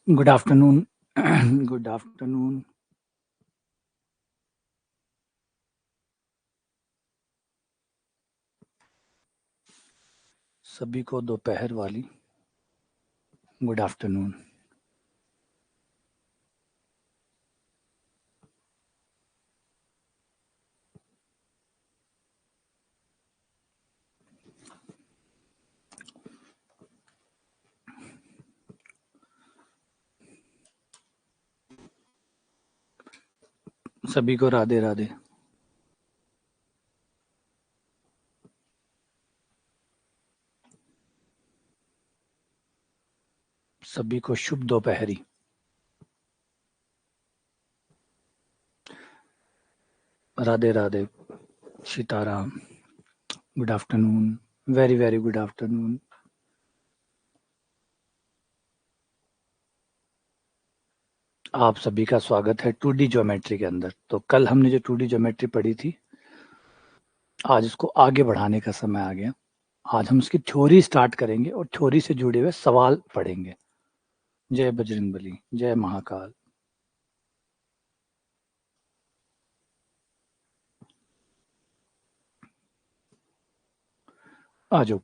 Good afternoon. Good afternoon. सभी को दोपहर वाली गुड आफ्टरनून। सभी को राधे राधे। सभी को शुभ दोपहरी। Radhe Radhe. Sitaram. Good afternoon. Very very good afternoon. आप सभी का स्वागत है 2D ज्योमेट्री के अंदर। तो कल हमने जो 2D ज्योमेट्री पढ़ी थी, आज इसको आगे बढ़ाने का समय आ गया। आज हम इसकी थ्योरी स्टार्ट करेंगे और थ्योरी से जुड़े हुए सवाल पढ़ेंगे। जय बजरंगबली, जय महाकाल। आ जाओ।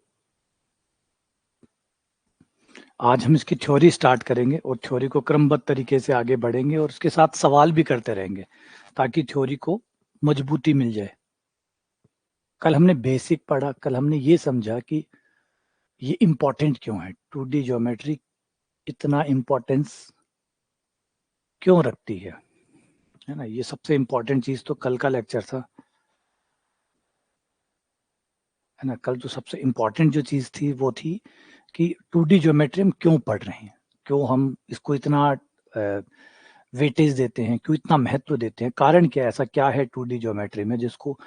आज हम इसकी थ्योरी स्टार्ट करेंगे और थ्योरी को क्रमबद्ध तरीके से आगे बढ़ेंगे और उसके साथ सवाल भी करते रहेंगे ताकि थ्योरी को मजबूती मिल जाए। कल हमने बेसिक पढ़ा, कल हमने ये समझा कि ये इम्पोर्टेंट क्यों है, 2D ज्योमेट्री इतना इम्पोर्टेंस क्यों रखती है ना। ये सबसे इम्पोर्टेंट चीज तो कल का लेक्चर था, है ना। कल जो सबसे इम्पोर्टेंट जो चीज थी वो थी कि 2D ज्योमेट्री हम क्यों पढ़ रहे हैं, क्यों हम इसको इतना वेटेज देते हैं, क्यों इतना महत्व देते हैं, कारण क्या है, ऐसा क्या है 2D ज्योमेट्री में जिसको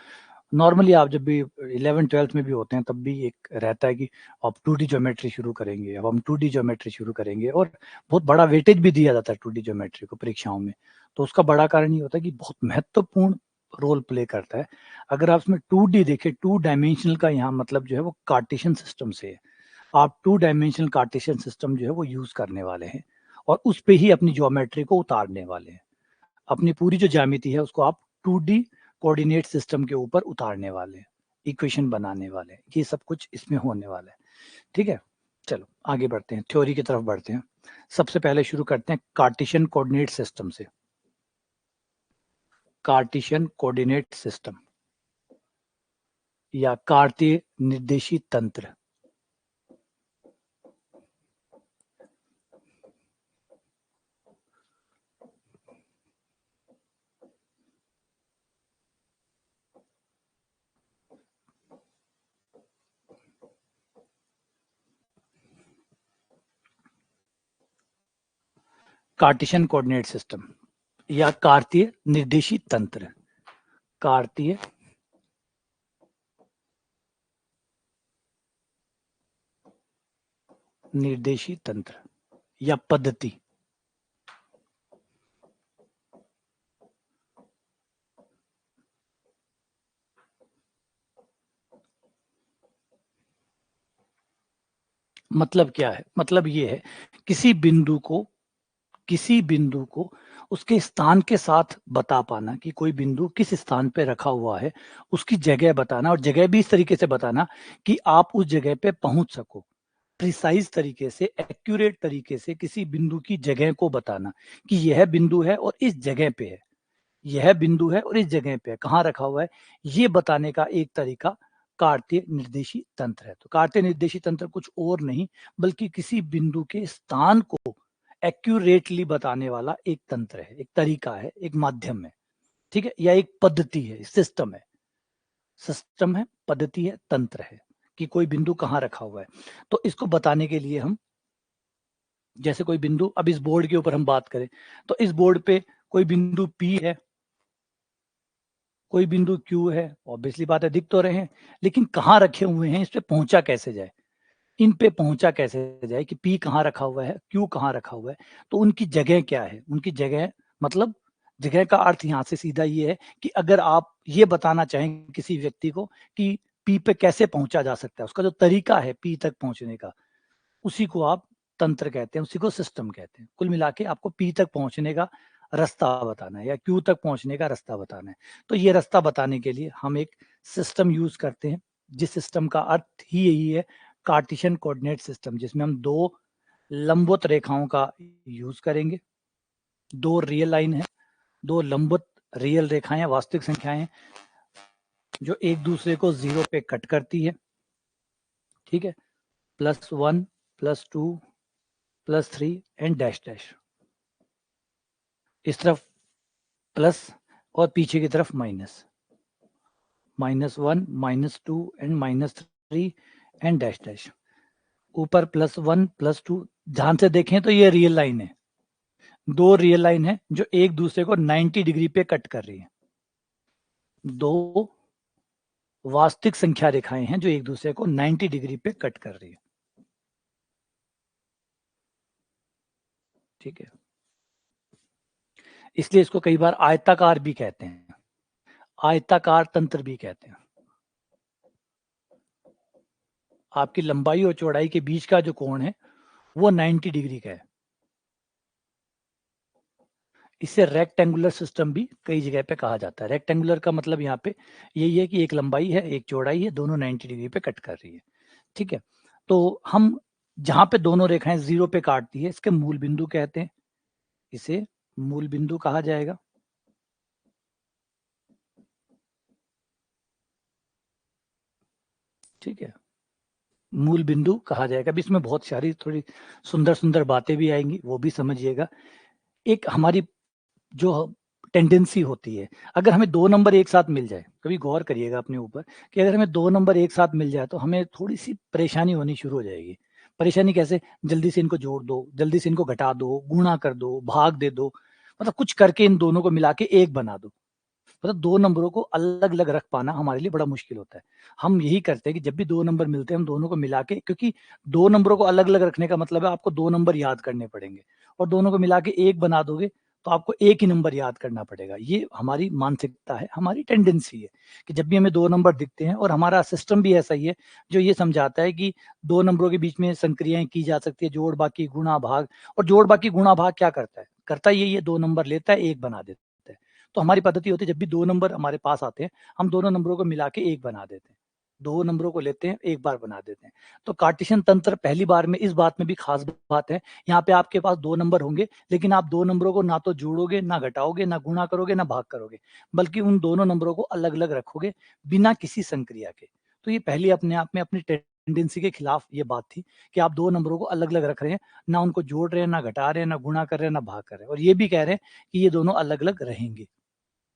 नॉर्मली आप जब भी 11th-12th में भी होते हैं तब भी एक रहता है कि अब 2D ज्योमेट्री शुरू करेंगे, अब हम 2D ज्योमेट्री शुरू करेंगे, और बहुत बड़ा वेटेज भी दिया जाता है 2D ज्योमेट्री को परीक्षाओं में। तो उसका बड़ा कारण ये होता है कि बहुत महत्वपूर्ण रोल प्ले करता है। अगर आप उसमें 2D देखें, 2 डायमेंशनल का यहाँ मतलब जो है वो कार्टेशियन सिस्टम से है। आप 2 डायमेंशनल कार्टेशियन सिस्टम जो है वो यूज करने वाले हैं और उस पे ही अपनी ज्योमेट्री को उतारने वाले हैं। अपनी पूरी जो ज्यामिति है उसको आप 2D कोऑर्डिनेट सिस्टम के ऊपर उतारने वाले हैं, इक्वेशन बनाने वाले हैं। ये सब कुछ इसमें होने वाला है। ठीक है, चलो आगे बढ़ते हैं, थ्योरी की तरफ बढ़ते हैं। सबसे पहले शुरू करते हैं कार्टेशियन कोऑर्डिनेट सिस्टम से। कार्टेशियन कोऑर्डिनेट सिस्टम या कार्तीय निर्देशी तंत्र। कार्टेशियन कोऑर्डिनेट सिस्टम या कार्तीय निर्देशी तंत्र। कार्तीय निर्देशी तंत्र या पद्धति। मतलब क्या है, मतलब ये है किसी बिंदु को उसके स्थान के साथ बता पाना कि कोई बिंदु किस स्थान पे रखा हुआ है, उसकी जगह बताना, और जगह भी इस तरीके से बताना कि आप उस जगह पे पहुंच सको। प्रिसाइज तरीके से, एक्यूरेट तरीके से किसी बिंदु की जगह को बताना कि यह बिंदु है और इस जगह पे है, यह बिंदु है और इस जगह पे है, कहाँ रखा हुआ है, ये बताने का एक तरीका कार्तीय निर्देशी तंत्र है। तो कार्तीय निर्देशी तंत्र कुछ और नहीं बल्कि किसी बिंदु के स्थान को एक्यूरेटली बताने वाला एक तंत्र है, एक तरीका है, एक माध्यम है। ठीक है, या एक पद्धति है, सिस्टम है। सिस्टम है, पद्धति है, तंत्र है कि कोई बिंदु कहाँ रखा हुआ है। तो इसको बताने के लिए हम, जैसे कोई बिंदु, अब इस बोर्ड के ऊपर हम बात करें तो इस बोर्ड पे कोई बिंदु P है, कोई बिंदु Q है, ऑब्वियसली बात है दिख तो रहे हैं, लेकिन कहाँ रखे हुए हैं, इस पे पहुंचा कैसे जाए, इन पे पहुंचा कैसे जाए कि P कहाँ रखा हुआ है, Q कहाँ रखा हुआ है, तो उनकी जगह क्या है, उनकी जगह मतलब जगह का अर्थ यहाँ से सीधा ये है कि अगर आप ये बताना चाहें किसी व्यक्ति को कि P पे कैसे पहुंचा जा सकता है, उसका जो तरीका है P तक पहुंचने का, उसी को आप तंत्र कहते हैं, उसी को सिस्टम कहते हैं। कुल मिला के आपको P तक पहुंचने का रास्ता बताना है या Q तक पहुंचने का रास्ता बताना है। तो ये रास्ता बताने के लिए हम एक सिस्टम यूज करते हैं, जिस सिस्टम का अर्थ ही यही है कार्टेशियन कोऑर्डिनेट सिस्टम, जिसमें हम दो लंबवत रेखाओं का यूज करेंगे। दो रियल लाइन है, दो लंबवत रियल रेखाएं, वास्तविक संख्याएं जो एक दूसरे को 0 पे कट करती है, ठीक है, +1 +2 +3 एंड डैश डैश, इस तरफ प्लस और पीछे की तरफ minus, -1 -2 and -3 and dash dash, ऊपर +1 +2। ध्यान से देखें तो ये रियल लाइन है, दो रियल लाइन है जो एक दूसरे को 90 डिग्री पे कट कर रही है। दो वास्तविक संख्या रेखाएं हैं जो एक दूसरे को 90 डिग्री पे कट कर रही है, ठीक है। इसलिए इसको कई बार आयताकार भी कहते हैं, आयताकार तंत्र भी कहते हैं। आपकी लंबाई और चौड़ाई के बीच का जो कोण है वो 90 डिग्री का है। इसे रेक्टेंगुलर सिस्टम भी कई जगह पे कहा जाता है। रेक्टेंगुलर का मतलब यहाँ पे यही है कि एक लंबाई है एक चौड़ाई है, दोनों 90 डिग्री पे कट कर रही है, ठीक है। तो हम जहां पे दोनों रेखाएं 0 पे काटती है इसके मूल बिंदु कहते हैं, इसे मूल बिंदु कहा जाएगा। ठीक है, मूल बिंदु कहा जाएगा। अभी इसमें बहुत सारी थोड़ी सुंदर सुंदर बातें भी आएंगी, वो भी समझिएगा। एक हमारी जो टेंडेंसी होती है, अगर हमें दो नंबर एक साथ मिल जाए, कभी गौर करिएगा अपने ऊपर कि अगर हमें दो नंबर एक साथ मिल जाए तो हमें थोड़ी सी परेशानी होनी शुरू हो जाएगी। परेशानी कैसे? जल्दी से इनको जोड़ दो, जल्दी से इनको घटा दो, गुणा कर दो, भाग दे दो, मतलब कुछ करके इन दोनों को मिला के एक बना दो। मतलब दो नंबरों को अलग अलग रख पाना हमारे लिए बड़ा मुश्किल होता है। हम यही करते हैं कि जब भी दो नंबर मिलते हैं हम दोनों को मिला के, क्योंकि दो नंबरों को अलग अलग रखने का मतलब है आपको दो नंबर याद करने पड़ेंगे, और दोनों को मिला के एक बना दोगे तो आपको एक ही नंबर याद करना पड़ेगा। ये हमारी मानसिकता है, हमारी टेंडेंसी है कि जब भी हमें दो नंबर दिखते हैं, और हमारा सिस्टम भी ऐसा ही है जो ये समझाता है कि दो नंबरों के बीच में संक्रियाएं की जा सकती है, जोड़ बाकी गुणा भाग। और जोड़ बाकी गुणा भाग क्या करता है? करता ये दो नंबर लेता है, एक बना देता है। तो हमारी पद्धति होती है जब भी दो नंबर हमारे पास आते हैं हम दोनों नंबरों को मिला के एक बना देते हैं, दो नंबरों को लेते हैं एक बार बना देते हैं। तो कार्टेशियन तंत्र पहली बार में इस बात में भी खास बात है, यहाँ पे आपके पास दो नंबर होंगे लेकिन आप दो नंबरों को ना तो जोड़ोगे, ना घटाओगे, ना गुणा करोगे, ना भाग करोगे, बल्कि उन दोनों नंबरों को अलग अलग रखोगे बिना किसी संक्रिया के। तो ये पहली अपने आप में अपनी टेंडेंसी के खिलाफ ये बात थी कि आप दो नंबरों को अलग अलग रख रहे हैं, ना उनको जोड़ रहे हैं, ना घटा रहे हैं, ना गुणा कर रहे हैं, ना भाग कर रहे हैं, और ये भी कह रहे हैं कि ये दोनों अलग अलग रहेंगे।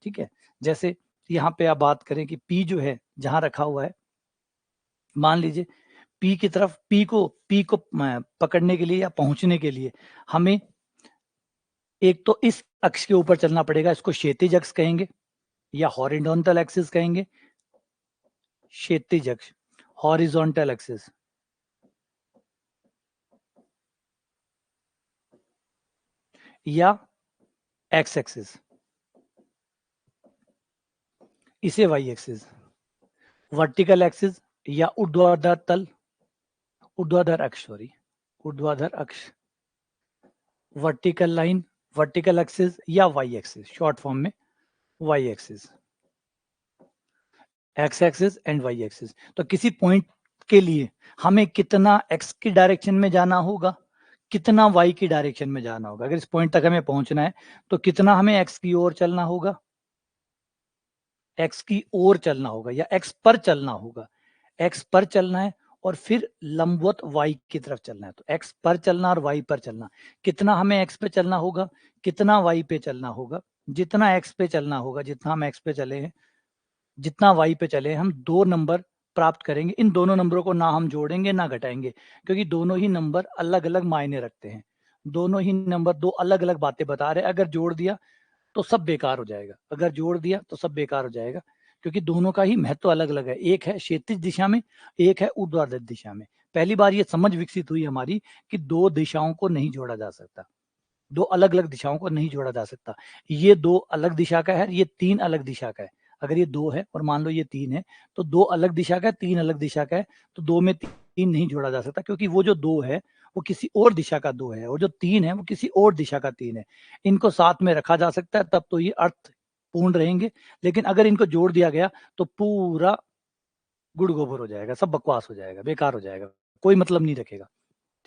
ठीक है, जैसे यहाँ पे आप बात करें कि P जो है जहां रखा हुआ है, मान लीजिए P की तरफ P को पकड़ने के लिए या पहुंचने के लिए हमें एक तो इस अक्ष के ऊपर चलना पड़ेगा, इसको क्षैतिज अक्ष कहेंगे या हॉरिजॉन्टल एक्सिस कहेंगे। क्षैतिज अक्ष, हॉरिजॉन्टल एक्सिस, या एक्स एक्सिस, इसे वाई एक्सिस। वर्टिकल एक्सिस या ऊर्ध्वाधर तल, ऊर्ध्वाधर अक्ष, सॉरी ऊर्ध्वाधर अक्ष, वर्टिकल लाइन, वर्टिकल एक्सिस या वाई एक्सिस, शॉर्ट फॉर्म में Y axis, X axis and Y axis. तो किसी पॉइंट के लिए हमें कितना एक्स की डायरेक्शन में जाना होगा, कितना वाई की डायरेक्शन में जाना होगा। अगर इस पॉइंट तक हमें पहुंचना है तो कितना हमें एक्स की ओर चलना होगा, एक्स की ओर चलना होगा या एक्स पर चलना होगा। एक्स पर चलना है और फिर लंबवत वाई की तरफ चलना है। तो एक्स पर चलना और वाई पर चलना, कितना हमें एक्स पे चलना होगा, कितना वाई पे चलना होगा। जितना एक्स पे चलना होगा, जितना हम एक्स पे चले हैं, जितना वाई पे चले, हम दो नंबर प्राप्त करेंगे। इन दोनों नंबरों को ना हम जोड़ेंगे ना घटाएंगे, क्योंकि दोनों ही नंबर अलग अलग मायने रखते हैं। दोनों ही नंबर दो अलग अलग बातें बता रहे हैं। अगर जोड़ दिया तो सब बेकार हो जाएगा, अगर जोड़ दिया तो सब बेकार हो जाएगा, क्योंकि दोनों का ही महत्व अलग अलग है। एक है क्षैतिज दिशा में, एक है ऊर्ध्वाधर दिशा में। पहली बार ये समझ विकसित हुई हमारी कि दो दिशाओं को नहीं जोड़ा जा सकता, दो अलग अलग दिशाओं को नहीं जोड़ा जा सकता। ये दो अलग दिशा का है, ये तीन अलग दिशा का है। अगर ये दो है और मान लो ये तीन है, तो दो अलग दिशा का है, तीन अलग दिशा का है, तो दो में तीन नहीं जोड़ा जा सकता, क्योंकि वो जो दो है वो किसी और दिशा का 2 है, और जो 3 है वो किसी और दिशा का 3 है। इनको साथ में रखा जा सकता है, तब तो ये अर्थ पूर्ण रहेंगे, लेकिन अगर इनको जोड़ दिया गया तो पूरा गुड़ गोबर हो जाएगा, सब बकवास हो जाएगा, बेकार हो जाएगा, कोई मतलब नहीं रखेगा।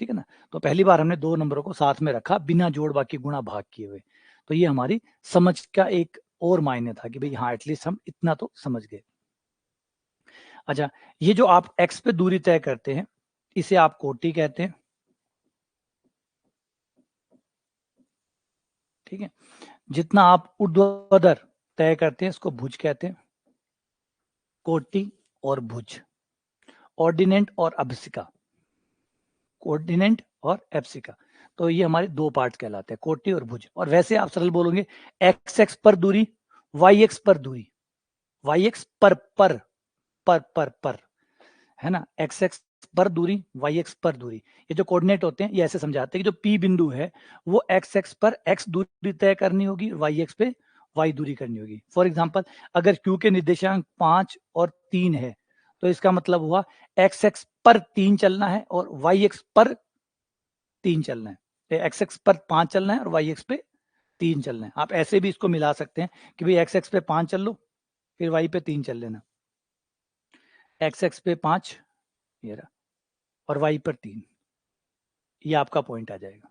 ठीक है ना? तो पहली बार हमने 2 नंबरों को साथ में रखा बिना जोड़ बाकी गुणा भाग किए हुए। तो ये हमारी समझ का एक और मायने था कि भाई हाँ, एटलीस्ट हम इतना तो समझ गए। अच्छा, ये जो आप x पे दूरी तय करते हैं, इसे आप कोटि कहते हैं। ठीक है? जितना आप ऊर्ध्वाधर तय करते हैं, इसको भुज कहते हैं। कोटि और भुज, ऑर्डिनेंट और अभिसिका, कोऑर्डिनेंट और एप्सिका। तो ये हमारे 2 पार्ट कहलाते हैं, कोटि और भुज। और वैसे आप सरल बोलोगे एक्स एक्स पर दूरी, वाई एक्स पर दूरी, वाई एक्स पर है ना, एक्स एक्स पर दूरी, वाई एक्स पर दूरी। ये जो कोऑर्डिनेट होते हैं ये ऐसे समझाते हैं कि जो पी बिंदु है वो एक्स एक्स पर एक्स दूरी तय करनी होगी, वाई एक्स पे वाई दूरी करनी होगी। फॉर एग्जाम्पल, अगर क्यू के निर्देशांक 5 और 3 है तो इसका मतलब हुआ एक्स एक्स पर 3 चलना है और वाई एक्स पर 3 चलना है, एक्स एक्स पर 5 चलना है और वाई एक्स पे 3 चलना है। आप ऐसे भी इसको मिला सकते हैं कि भाई एक्स एक्स पे 5 चल लो, फिर वाई पे 3 चल लेना, एक्स एक्स पे 5 ये रहा, और वाई पर 3, ये आपका पॉइंट आ जाएगा।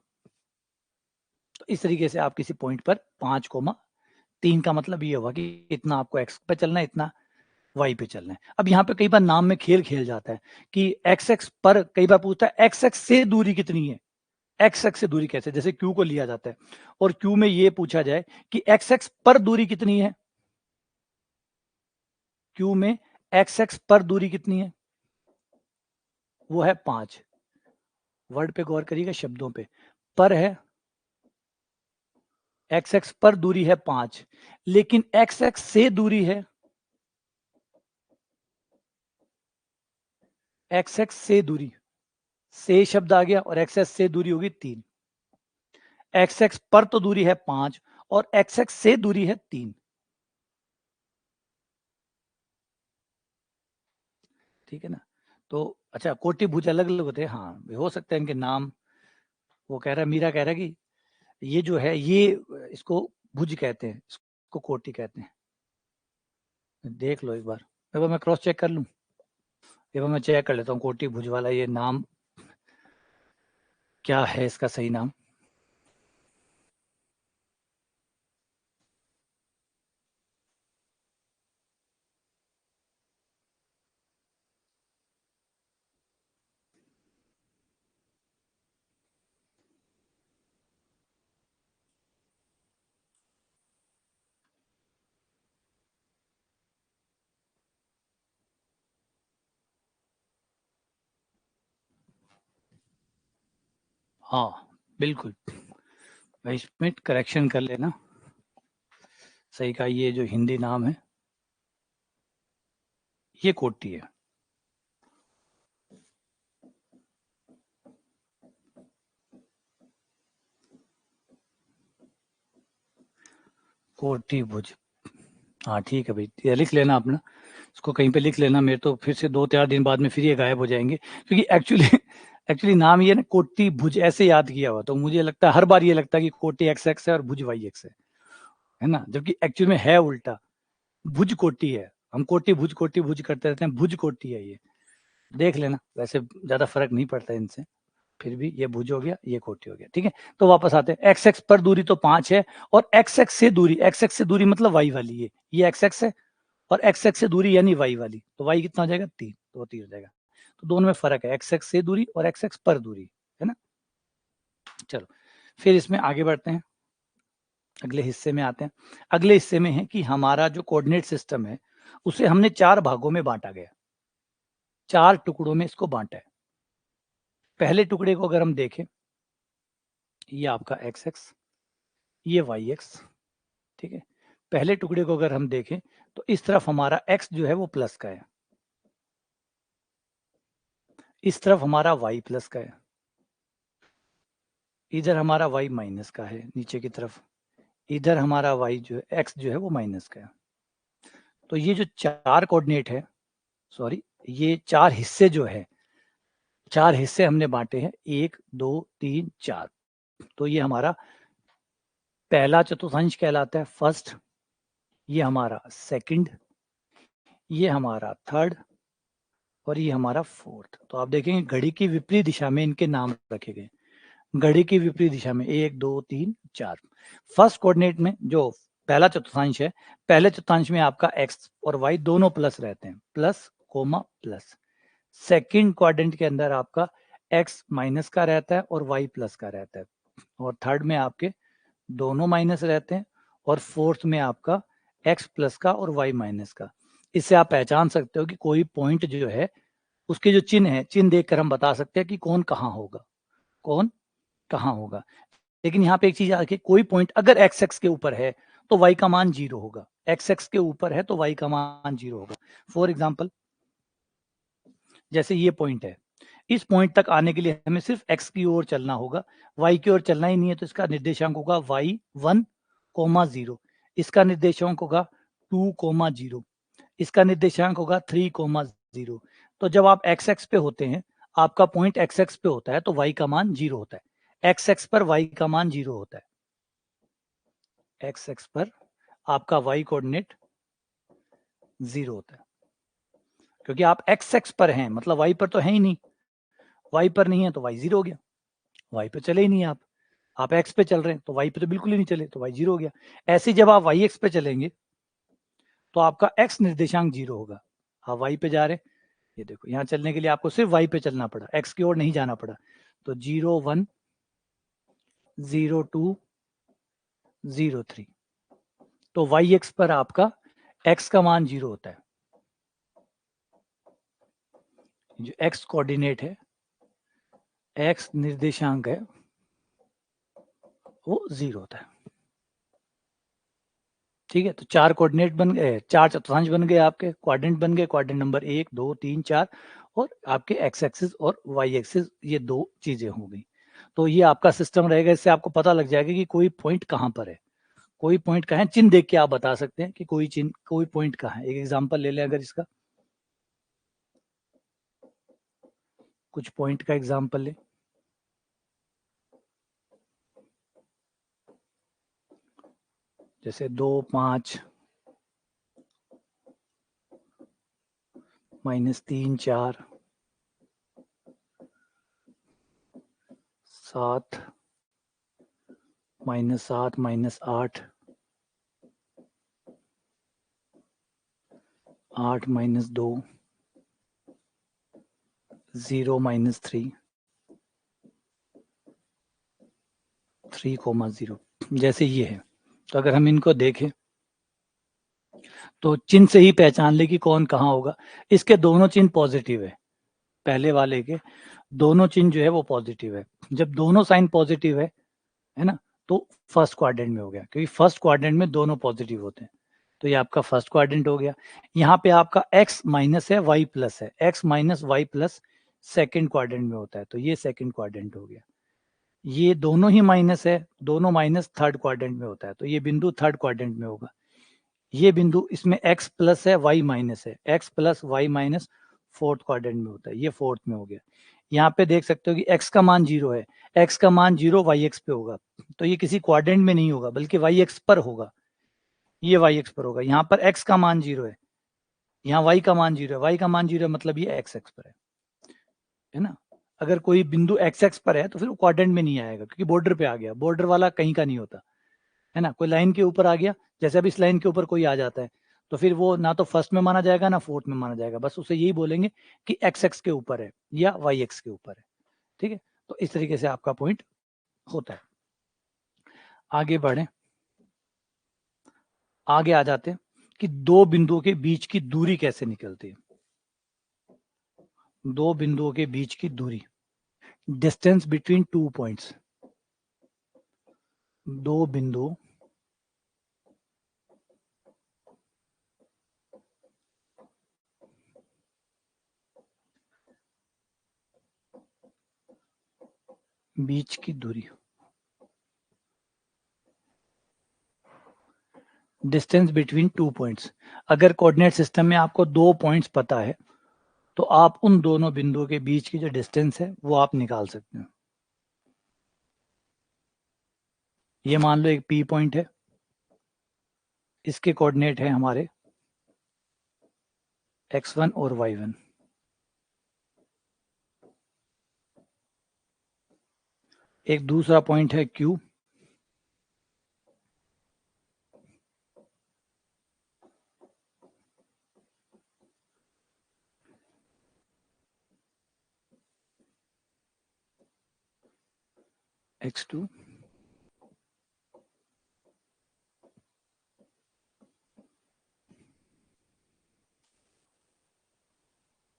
तो इस तरीके से आप किसी पॉइंट पर 5,3 का मतलब ये होगा कि इतना आपको एक्स पे चलना है, इतना वाई पे चलना है। अब यहाँ पे कई बार नाम में खेल खेल जाता है कि एक्स एक्स पर, कई बार पूछता है एक्स एक्स से दूरी कितनी है। एक्स एक्स से दूरी कैसे, जैसे क्यू को लिया जाता है और क्यू में ये पूछा जाए कि एक्स एक्स पर दूरी कितनी है, क्यू में एक्स एक्स पर दूरी कितनी है, वो है 5। वर्ड पे गौर करिएगा, शब्दों पे। पर है, एक्स एक्स पर दूरी है 5, लेकिन एक्स एक्स से दूरी है, एक्स एक्स से दूरी, से शब्द आ गया और एक्स एक्स से दूरी होगी 3। एक्स एक्स पर तो दूरी है 5 और एक्स एक्स से दूरी है 3। ठीक है ना? तो अच्छा, कोटि भुज अलग अलग होते हैं, हाँ हो सकता है इनके नाम, वो कह रहा है, मीरा कह रहा है कि ये जो है ये इसको भुज कहते हैं, इसको कोटि कहते हैं। देख लो एक बार मैं क्रॉस चेक कर लूं, एक बार मैं चेक कर लेता हूँ कोटि भुज वाला ये नाम क्या है, इसका सही नाम। हाँ बिल्कुल, इसमें करेक्शन कर लेना, सही कहा, ये जो हिंदी नाम है ये कोटि है। कोटि भुज, हाँ ठीक है भाई, ये लिख लेना अपना, इसको कहीं पे लिख लेना, मेरे तो फिर से 2-4 दिन बाद में फिर ये गायब हो जाएंगे, क्योंकि एक्चुअली एक्चुअली नाम ये ना कोटि भुज ऐसे याद किया हुआ, तो मुझे लगता है हर बार ये लगता है कि कोटि एक्स एक्स है और भुज वाई एक्स है ना, जबकि एक्चुअल में है उल्टा, भुज कोटि है। हम कोटि भुज करते रहते हैं, भुज कोटि है ये, देख लेना, वैसे ज्यादा फर्क नहीं पड़ता इनसे, फिर भी ये भुज हो गया, ये कोटि हो गया। ठीक है, तो वापस आते हैं, एक्स एक्स पर दूरी तो 5 है और एक्स एक्स से दूरी, एक्स एक्स से दूरी मतलब वाई वाली, ये एक्स एक्स है और एक्स एक्स से दूरी यानी वाई वाली, तो वाई कितना हो जाएगा 3, तो 3 हो जाएगा। तो दोनों में फर्क है, एक्स एक्स से दूरी और एक्स एक्स पर दूरी, है ना। चलो फिर इसमें आगे बढ़ते हैं, अगले हिस्से में आते हैं। अगले हिस्से में है कि हमारा जो कोऑर्डिनेट सिस्टम है उसे हमने 4 भागों में बांटा गया, 4 टुकड़ों में इसको बांटा है। पहले टुकड़े को अगर हम देखें, ये आपका एक्स एक्स, ये वाई एक्स, ठीक है। पहले टुकड़े को अगर हम देखें तो इस तरफ हमारा एक्स जो है वो प्लस का है, इस तरफ हमारा वाई प्लस का है, इधर हमारा वाई माइनस का है नीचे की तरफ, इधर हमारा वाई जो है एक्स जो है वो माइनस का है। तो ये जो 4 कोऑर्डिनेट है, सॉरी, ये 4 हिस्से जो है 4 हिस्से हमने बांटे हैं, 1 2 3 4। तो ये हमारा पहला चतुर्थांश कहलाता है फर्स्ट, ये हमारा सेकंड, ये हमारा थर्ड और ये हमारा फोर्थ। तो आप देखेंगे घड़ी की विपरीत दिशा में इनके नाम रखे गए, घड़ी की विपरीत दिशा में 1 2 3 4। फर्स्ट कोऑर्डिनेट में जो पहला चतुर्थांश है, पहले चतुर्थांश में आपका एक्स और वाई दोनों प्लस रहते हैं, plus coma plus. Second quadrant के अंदर आपका एक्स माइनस का रहता है और वाई प्लस का रहता है, और थर्ड में आपके दोनों माइनस रहते हैं, और फोर्थ में आपका एक्स प्लस का और वाई माइनस का। इससे आप पहचान सकते हो कि कोई पॉइंट जो है उसके जो चिन्ह है, चिन्ह देखकर हम बता सकते हैं कि कौन कहाँ होगा, कौन कहाँ होगा। लेकिन यहाँ पे एक चीज याद रखिए, कोई पॉइंट अगर एक्स एक्स के ऊपर है तो वाई का मान 0 होगा, एक्स एक्स के ऊपर है तो वाई का मान 0 होगा। फॉर एग्जाम्पल जैसे ये पॉइंट है, इस पॉइंट तक आने के लिए हमें सिर्फ एक्स की ओर चलना होगा, वाई की ओर चलना ही नहीं है, तो इसका निर्देशांक होगा वाई 1 कोमा 0, इसका निर्देशांक होगा 2 कोमा 0, इसका निर्देशांक होगा 3 कोमा 0। तो जब आप एक्स एक्स पे होते हैं, आपका पॉइंट एक्स एक्स पे होता है तो वाई का मान 0 होता है, एक्स एक्स पर वाई का मान 0 होता है, एक्स एक्स पर आपका वाई कोऑर्डिनेट 0 होता है, क्योंकि आप एक्स एक्स पर हैं, मतलब वाई पर तो है ही नहीं, वाई पर नहीं है तो वाई 0 हो गया, वाई पे चले ही नहीं आप एक्स पे चल रहे हैं तो वाई पे तो बिल्कुल ही नहीं चले, तो वाई 0 हो गया। ऐसे जब आप वाई एक्स पे चलेंगे तो आपका एक्स निर्देशांक 0 होगा, आप वाई पे जा रहे हैं, ये देखो यहाँ चलने के लिए आपको सिर्फ वाई पे चलना पड़ा, एक्स की ओर नहीं जाना पड़ा। तो 0 1 0 2 0 3, तो वाई एक्स पर आपका एक्स का मान 0 होता है, जो एक्स कोऑर्डिनेट है, एक्स निर्देशांक है, वो 0 होता है। ठीक है, तो 4 कोऑर्डिनेट बन गए, 4 चतुर्थांश बन गए, आपके क्वाड्रेंट बन गए, क्वाड्रेंट नंबर 1 2 3 4, और आपके एक्स एक्सिस और वाई एक्सिस, ये 2 चीजें हो गई। तो ये आपका सिस्टम रहेगा, इससे आपको पता लग जाएगा कि कोई पॉइंट कहाँ पर है, कोई पॉइंट कहाँ है, चिन्ह देख के आप बता सकते हैं कि कोई चिन्ह, कोई पॉइंट कहाँ है। एक एग्जांपल ले लें अगर इसका, कुछ पॉइंट का एग्जांपल ले, जैसे 2 5 -3 4 7 -7 -8 8 -2 0 -3 3,0, जैसे ये है। तो अगर हम इनको देखें तो चिन्ह से ही पहचान ले कि कौन कहाँ होगा। इसके दोनों चिन्ह पॉजिटिव है, पहले वाले के दोनों चिन्ह जो है वो पॉजिटिव है। जब दोनों साइन पॉजिटिव है ना, तो फर्स्ट क्वाड्रेंट में हो गया, क्योंकि फर्स्ट क्वाड्रेंट में दोनों पॉजिटिव होते हैं। तो ये आपका फर्स्ट क्वाड्रेंट हो गया। यहाँ पे आपका x माइनस है, y प्लस है, x minus y plus second quadrant में होता है, तो ये सेकेंड क्वाड्रेंट हो गया। ये दोनों ही माइनस है, दोनों माइनस थर्ड क्वाड्रेंट में होता है, तो ये बिंदु थर्ड क्वाड्रेंट में होगा। ये बिंदु, इसमें x प्लस है, y माइनस है, x plus y minus fourth quadrant में होता है, ये फोर्थ में हो गया। यहाँ पे देख सकते हो कि x का मान 0 है, x का मान 0 y x पे होगा, तो ये किसी क्वाड्रेंट में नहीं होगा बल्कि y x पर होगा, ये y x पर होगा। यहाँ पर x का मान 0 है, यहाँ y का मान 0 है, y का मान 0 है, मतलब ये x x पर है ना। अगर कोई बिंदु x x पर है तो फिर वो क्वाड्रेंट में नहीं आएगा, क्योंकि बॉर्डर पे आ गया, बॉर्डर वाला कहीं का नहीं होता है ना। कोई लाइन के ऊपर आ गया, जैसे अब इस लाइन के ऊपर कोई आ जाता है, तो फिर वो ना तो फर्स्ट में माना जाएगा ना फोर्थ में माना जाएगा, बस उसे यही बोलेंगे कि एक्स एक्स के ऊपर है या वाई एक्स के ऊपर है। ठीक है, तो इस तरीके से आपका पॉइंट होता है। आगे बढ़े, आगे आ जाते हैं कि दो बिंदुओं के बीच की दूरी कैसे निकलती है। दो बिंदुओं के बीच की दूरी, डिस्टेंस बिटवीन 2 पॉइंट्स, दो बिंदु बीच की दूरी, डिस्टेंस बिटवीन 2 पॉइंट्स। अगर कोऑर्डिनेट सिस्टम में आपको 2 पॉइंट्स पता है तो आप उन दोनों बिंदुओं के बीच की जो डिस्टेंस है वो आप निकाल सकते हैं। ये मान लो एक P पॉइंट है, इसके कोऑर्डिनेट है हमारे x1 और y1। एक दूसरा पॉइंट है Q, x2,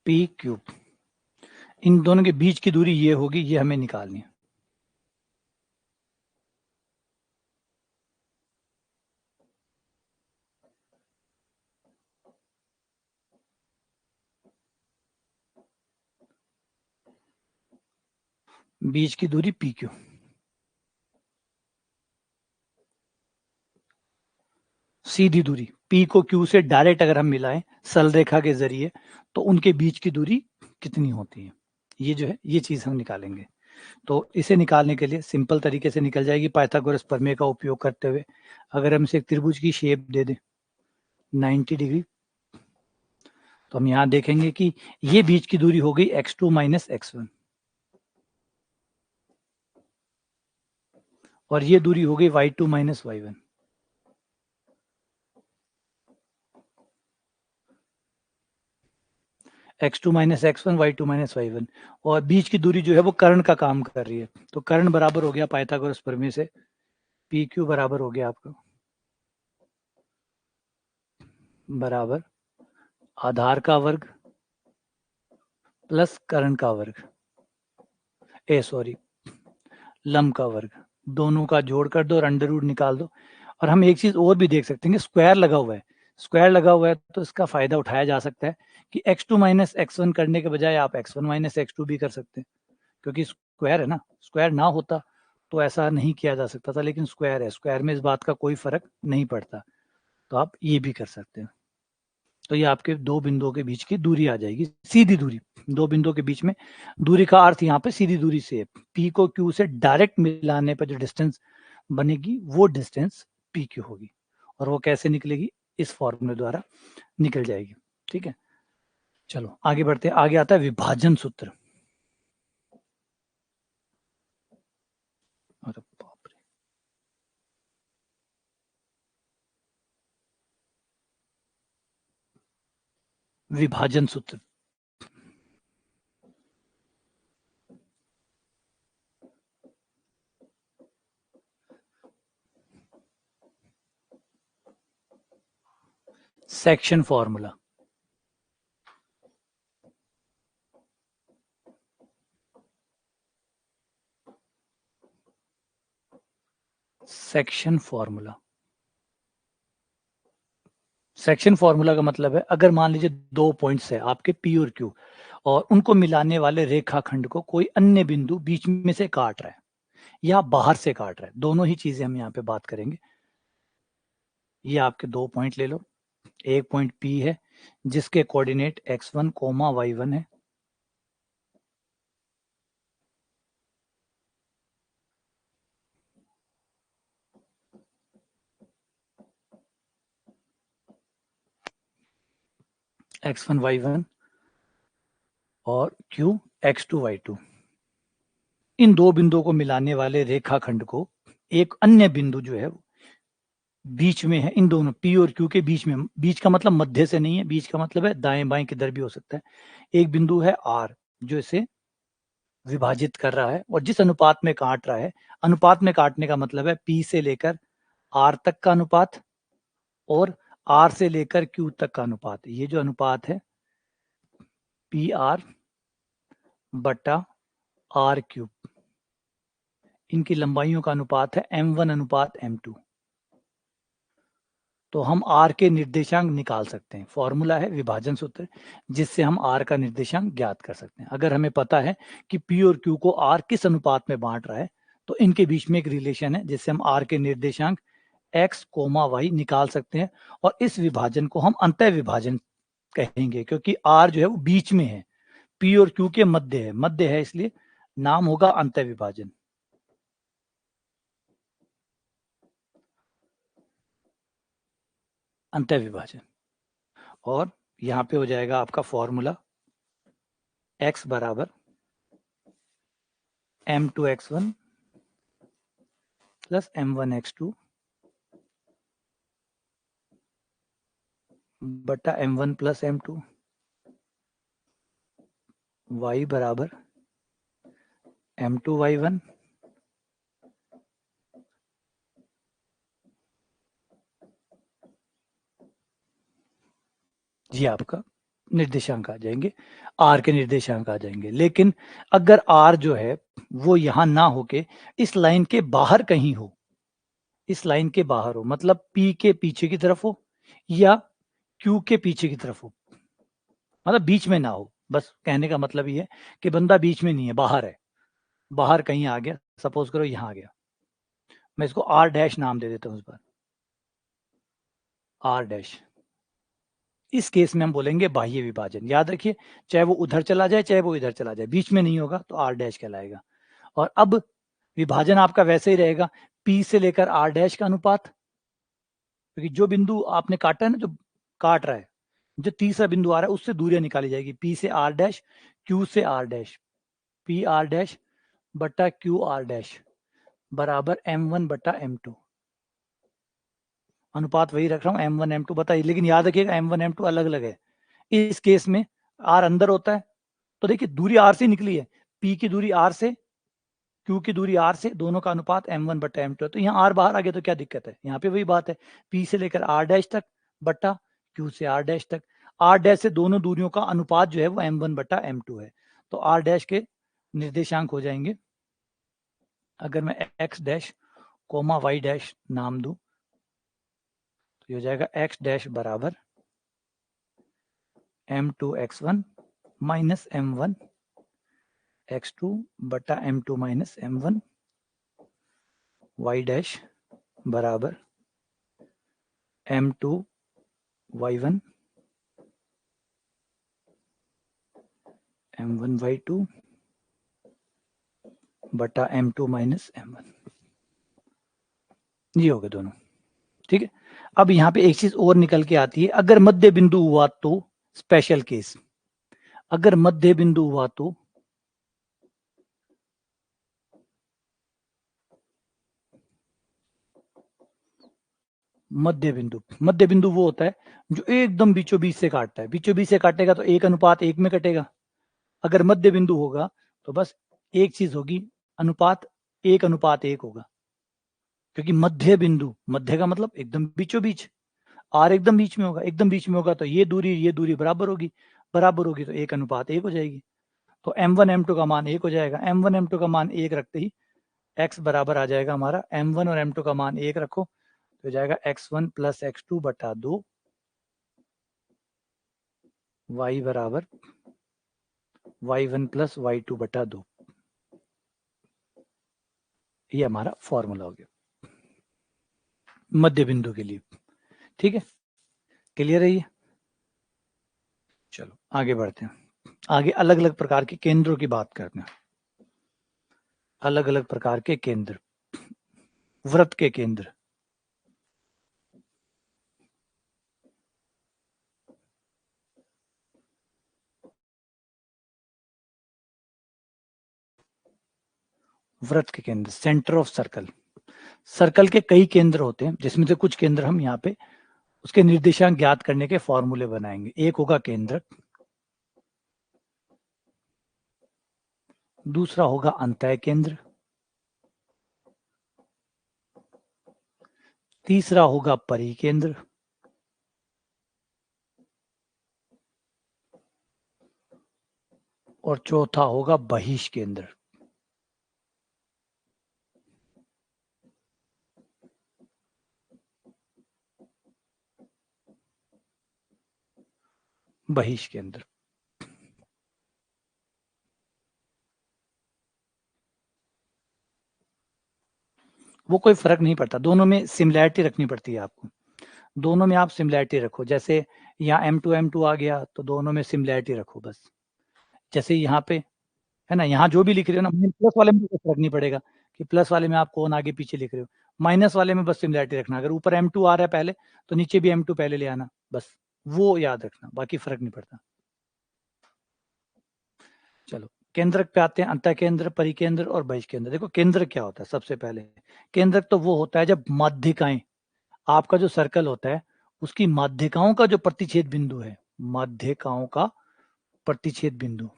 P क्यूब। इन दोनों के बीच की दूरी ये होगी, ये हमें निकालनी है। बीच की दूरी पी क्यू। सीधी दूरी P को Q से डायरेक्ट अगर हम मिलाएं सरल रेखा के जरिए तो उनके बीच की दूरी कितनी होती है, ये जो है ये चीज हम निकालेंगे। तो इसे निकालने के लिए सिंपल तरीके से निकल जाएगी पाइथागोरस प्रमेय का उपयोग करते हुए। अगर हम इसे एक त्रिभुज की शेप दे दें 90 डिग्री, तो हम यहां देखेंगे कि ये बीच की दूरी हो गई x2 माइनस x1 और ये दूरी हो गई y2 minus y1। x2 minus x1 y2 minus y1 और बीच की दूरी जो है वो कर्ण का काम कर रही है। तो कर्ण बराबर हो गया पाइथागोरस प्रमेय से पी क्यू बराबर हो गया आपका बराबर आधार का वर्ग प्लस कर्ण का वर्ग सॉरी लंब का वर्ग, दोनों का जोड़ कर दो और अंडर रूट निकाल दो। और हम एक चीज और भी देख सकते हैं कि स्क्वायर लगा हुआ है, स्क्वायर लगा हुआ है तो इसका फायदा उठाया जा सकता है कि x2 माइनस x1 करने के बजाय आप x1 माइनस x2 भी कर सकते हैं, क्योंकि स्क्वायर है ना। स्क्वायर ना होता तो ऐसा नहीं किया जा सकता था, लेकिन स्क्वायर है, स्क्वायर में इस बात का कोई फर्क नहीं पड़ता, तो आप ये भी कर सकते हैं। तो ये आपके दो बिंदुओं के बीच की दूरी आ जाएगी, सीधी दूरी। दो बिंदुओं के बीच में दूरी का अर्थ यहाँ पे सीधी दूरी से है। पी को क्यू से डायरेक्ट मिलाने पर जो डिस्टेंस बनेगी वो डिस्टेंस पी क्यू होगी, और वो कैसे निकलेगी, इस फॉर्मूले द्वारा निकल जाएगी। ठीक है, चलो आगे बढ़ते हैं। आगे आता है विभाजन सूत्र। अरे बाप रे, विभाजन सूत्र। Section formula. Section formula, section formula का मतलब है अगर मान लीजिए दो पॉइंट्स है आपके पी और क्यू और उनको मिलाने वाले रेखाखंड को कोई अन्य बिंदु बीच में से काट रहा है या बाहर से काट रहा है, दोनों ही चीजें हम यहाँ पे बात करेंगे। ये आपके दो पॉइंट ले लो, एक पॉइंट P है जिसके कोऑर्डिनेट x1 कोमा y1 है, x1 y1 और Q x2 y2। इन दो बिंदुओं को मिलाने वाले रेखाखंड को एक अन्य बिंदु जो है बीच में है, इन दोनों P और Q के बीच में, बीच का मतलब मध्य से नहीं है, बीच का मतलब है दाएं बाएं किधर भी हो सकता है। एक बिंदु है R जो इसे विभाजित कर रहा है और जिस अनुपात में काट रहा है, अनुपात में काटने का मतलब है P से लेकर R तक का अनुपात और R से लेकर Q तक का अनुपात। ये जो अनुपात है PR बटा R क्यूब, इनकी लंबाइयों का अनुपात है M1 अनुपात M2। तो हम R के निर्देशांक निकाल सकते हैं, फॉर्मूला है विभाजन सूत्र जिससे हम R का निर्देशांक ज्ञात कर सकते हैं। अगर हमें पता है कि P और Q को R किस अनुपात में बांट रहा है तो इनके बीच में एक रिलेशन है जिससे हम R के निर्देशांक x, y निकाल सकते हैं और इस विभाजन को हम अंतः विभाजन कहेंगे, क्योंकि आर जो है वो बीच में है, पी और क्यू के मध्य है, इसलिए नाम होगा अंतः विभाजन। अंतः विभाजन। और यहां पे हो जाएगा आपका फॉर्मूला x बराबर m2x1 प्लस m1x2 बटा m1 प्लस m2, y बराबर m2y1 जी आपका निर्देशांक आ जाएंगे, आर के निर्देशांक आ जाएंगे। लेकिन अगर आर जो है वो यहां ना होके इस लाइन के बाहर कहीं हो, इस लाइन के बाहर हो, मतलब पी के पीछे की तरफ हो या क्यू के पीछे की तरफ हो, मतलब बीच में ना हो, बस कहने का मतलब ये है कि बंदा बीच में नहीं है, बाहर है, बाहर कहीं आ गया, सपोज करो यहां आ गया, मैं इसको आर डैश नाम दे देता हूं इस बार, आर डैश। इस केस में हम बोलेंगे बाह्य विभाजन। याद रखिए, चाहे वो उधर चला जाए चाहे वो इधर चला जाए, बीच में नहीं होगा तो आर डैश कहलाएगा। और अब विभाजन आपका वैसे ही रहेगा, पी से लेकर आर डैश का अनुपात, क्योंकि जो बिंदु आपने काटा है ना, जो काट रहा है, जो तीसरा बिंदु आ रहा है उससे दूरियां निकाली जाएगी, पी से आर डैश, क्यू से R dash, P R dash बटा क्यू आर डैश बराबर m1 बटा m2। अनुपात वही रख रहा हूँ m1 m2 बताइए, लेकिन याद रखिएगा m1 m2 अलग अलग है। इस केस में आर अंदर होता है, तो देखिए दूरी आर से निकली है, पी की दूरी आर से, क्यू की दूरी आर से, दोनों का अनुपात m1 बटा m2 है। तो यहाँ आर बाहर आ गया तो क्या दिक्कत है, यहाँ पे वही बात है, पी से लेकर आर डैश तक बटा क्यू से आर डैश तक, आर डैश से दोनों दूरियों का अनुपात जो है वो m1 बटा m2 है। तो आर डैश के निर्देशांक हो जाएंगे, अगर मैं x dash comma y dash नाम दूं तो ये हो जाएगा x डैश बराबर m2x1 माइनस m1 x2 बटा m2 minus m1, y dash बराबर m2 y1 m1 y2 बटा m2 माइनस m1। ये हो गए दोनों, ठीक है। अब यहाँ पे एक चीज और निकल के आती है, अगर मध्य बिंदु हुआ तो स्पेशल केस, अगर मध्य बिंदु हुआ तो मध्य बिंदु वो होता है जो एकदम बीचों बीच से काटता है, बीचों बीच से काटेगा तो एक अनुपात एक में कटेगा। अगर मध्य बिंदु होगा तो बस एक चीज होगी, अनुपात एक होगा, क्योंकि मध्य बिंदु, मध्य का मतलब एकदम बीचों बीच, आर एकदम बीच में होगा, एकदम बीच में होगा तो ये दूरी बराबर होगी तो एक अनुपात एक हो जाएगी। तो m1 m2 का मान एक हो जाएगा, m1 m2 का मान एक रखते ही x बराबर आ जाएगा हमारा, m1 और m2 का मान एक रखो तो हो जाएगा x1 प्लस x2 बटा 2, y बराबर y1 प्लस y2 बटा 2। ये हमारा फॉर्मूला हो गया मध्य बिंदु के लिए, ठीक है, क्लियर है ये। चलो आगे बढ़ते हैं, आगे अलग अलग प्रकार के केंद्रों की बात करते हैं, अलग अलग प्रकार के केंद्र, वृत्त के केंद्र। वृत्त के केंद्र, सेंटर ऑफ सर्कल, सर्कल के कई केंद्र होते हैं जिसमें से कुछ केंद्र हम यहाँ पे उसके निर्देशांक ज्ञात करने के फॉर्मूले बनाएंगे। एक होगा केंद्रक, दूसरा होगा अंतः केंद्र, तीसरा होगा परिकेंद्र, और चौथा होगा बहिष केंद्र। बहिष केंद्र, वो कोई फर्क नहीं पड़ता, दोनों में सिमिलैरिटी रखनी पड़ती है आपको, दोनों में आप सिमिलैरिटी रखो। जैसे यहाँ M2 आ गया तो दोनों में सिमिलैरिटी रखो बस। जैसे यहाँ पे है ना, यहाँ जो भी लिख रहे हो ना, प्लस वाले में कोई फर्क नहीं पड़ेगा कि प्लस वाले में आप कौन आगे पीछे लिख रहे हो, माइनस वाले में बस सिमिलैरिटी रखना। अगर ऊपर M2 आ रहा है पहले तो नीचे भी M2 पहले ले आना, बस वो याद रखना, बाकी फर्क नहीं पड़ता। चलो केंद्रक पे आते हैं, अंतःकेंद्र, परिकेंद्र और बहिष्केंद्र। देखो केंद्र क्या होता है, सबसे पहले केंद्रक तो वो होता है जब माध्यिकाएं, आपका जो सर्कल होता है उसकी माध्यिकाओं का जो प्रतिच्छेद बिंदु है, माध्यिकाओं का प्रतिच्छेद बिंदु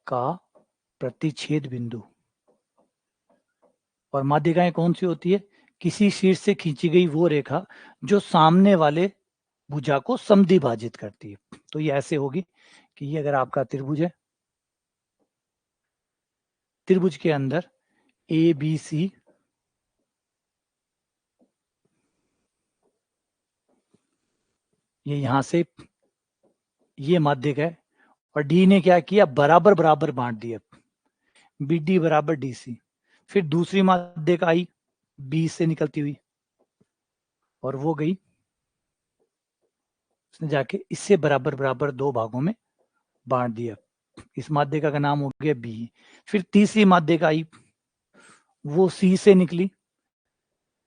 का प्रतिच्छेद बिंदु। और माध्यिकाएं कौन सी होती है, किसी शीर्ष से खींची गई वो रेखा जो सामने वाले भुजा को समद्विभाजित करती है। तो ये ऐसे होगी कि ये अगर आपका त्रिभुज है, त्रिभुज के अंदर ए बी सी, ये यहां से ये माध्यिक है, और डी ने क्या किया, बराबर बराबर बांट दिया, बी डी बराबर डी सी। फिर दूसरी माध्यिक आई बी से निकलती हुई और वो गई, उसने जाके इससे बराबर बराबर दो भागों में बांट दिया, इस माध्यिका का नाम हो गया बी। फिर तीसरी माध्यिका आई, वो सी से निकली।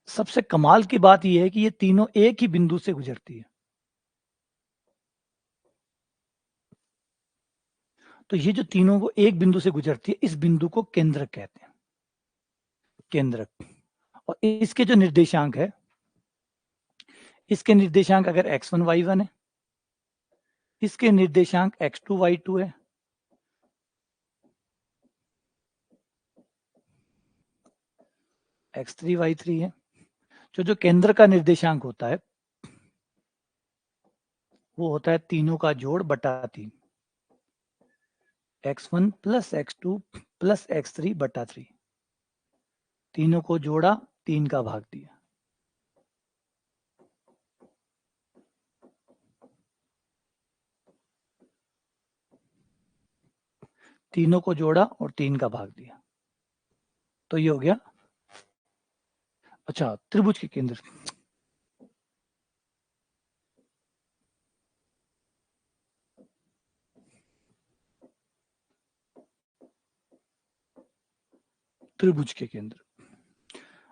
सबसे कमाल की बात यह है कि ये तीनों एक ही बिंदु से गुजरती है। तो ये जो तीनों को एक बिंदु से गुजरती है, इस बिंदु को केंद्रक कहते हैं, केंद्रक। और इसके जो निर्देशांक है, इसके निर्देशांक अगर x1 y1 है, इसके निर्देशांक x2 y2 है, x3 y3 है। जो केंद्र का निर्देशांक होता है वो होता है तीनों का जोड़ बटा 3, x1 plus x2 plus x3 बटा 3। तीनों को जोड़ा, 3 का भाग दिया। तीनों को जोड़ा और 3 का भाग दिया, तो ये हो गया। अच्छा, त्रिभुज के केंद्र, त्रिभुज के केंद्र।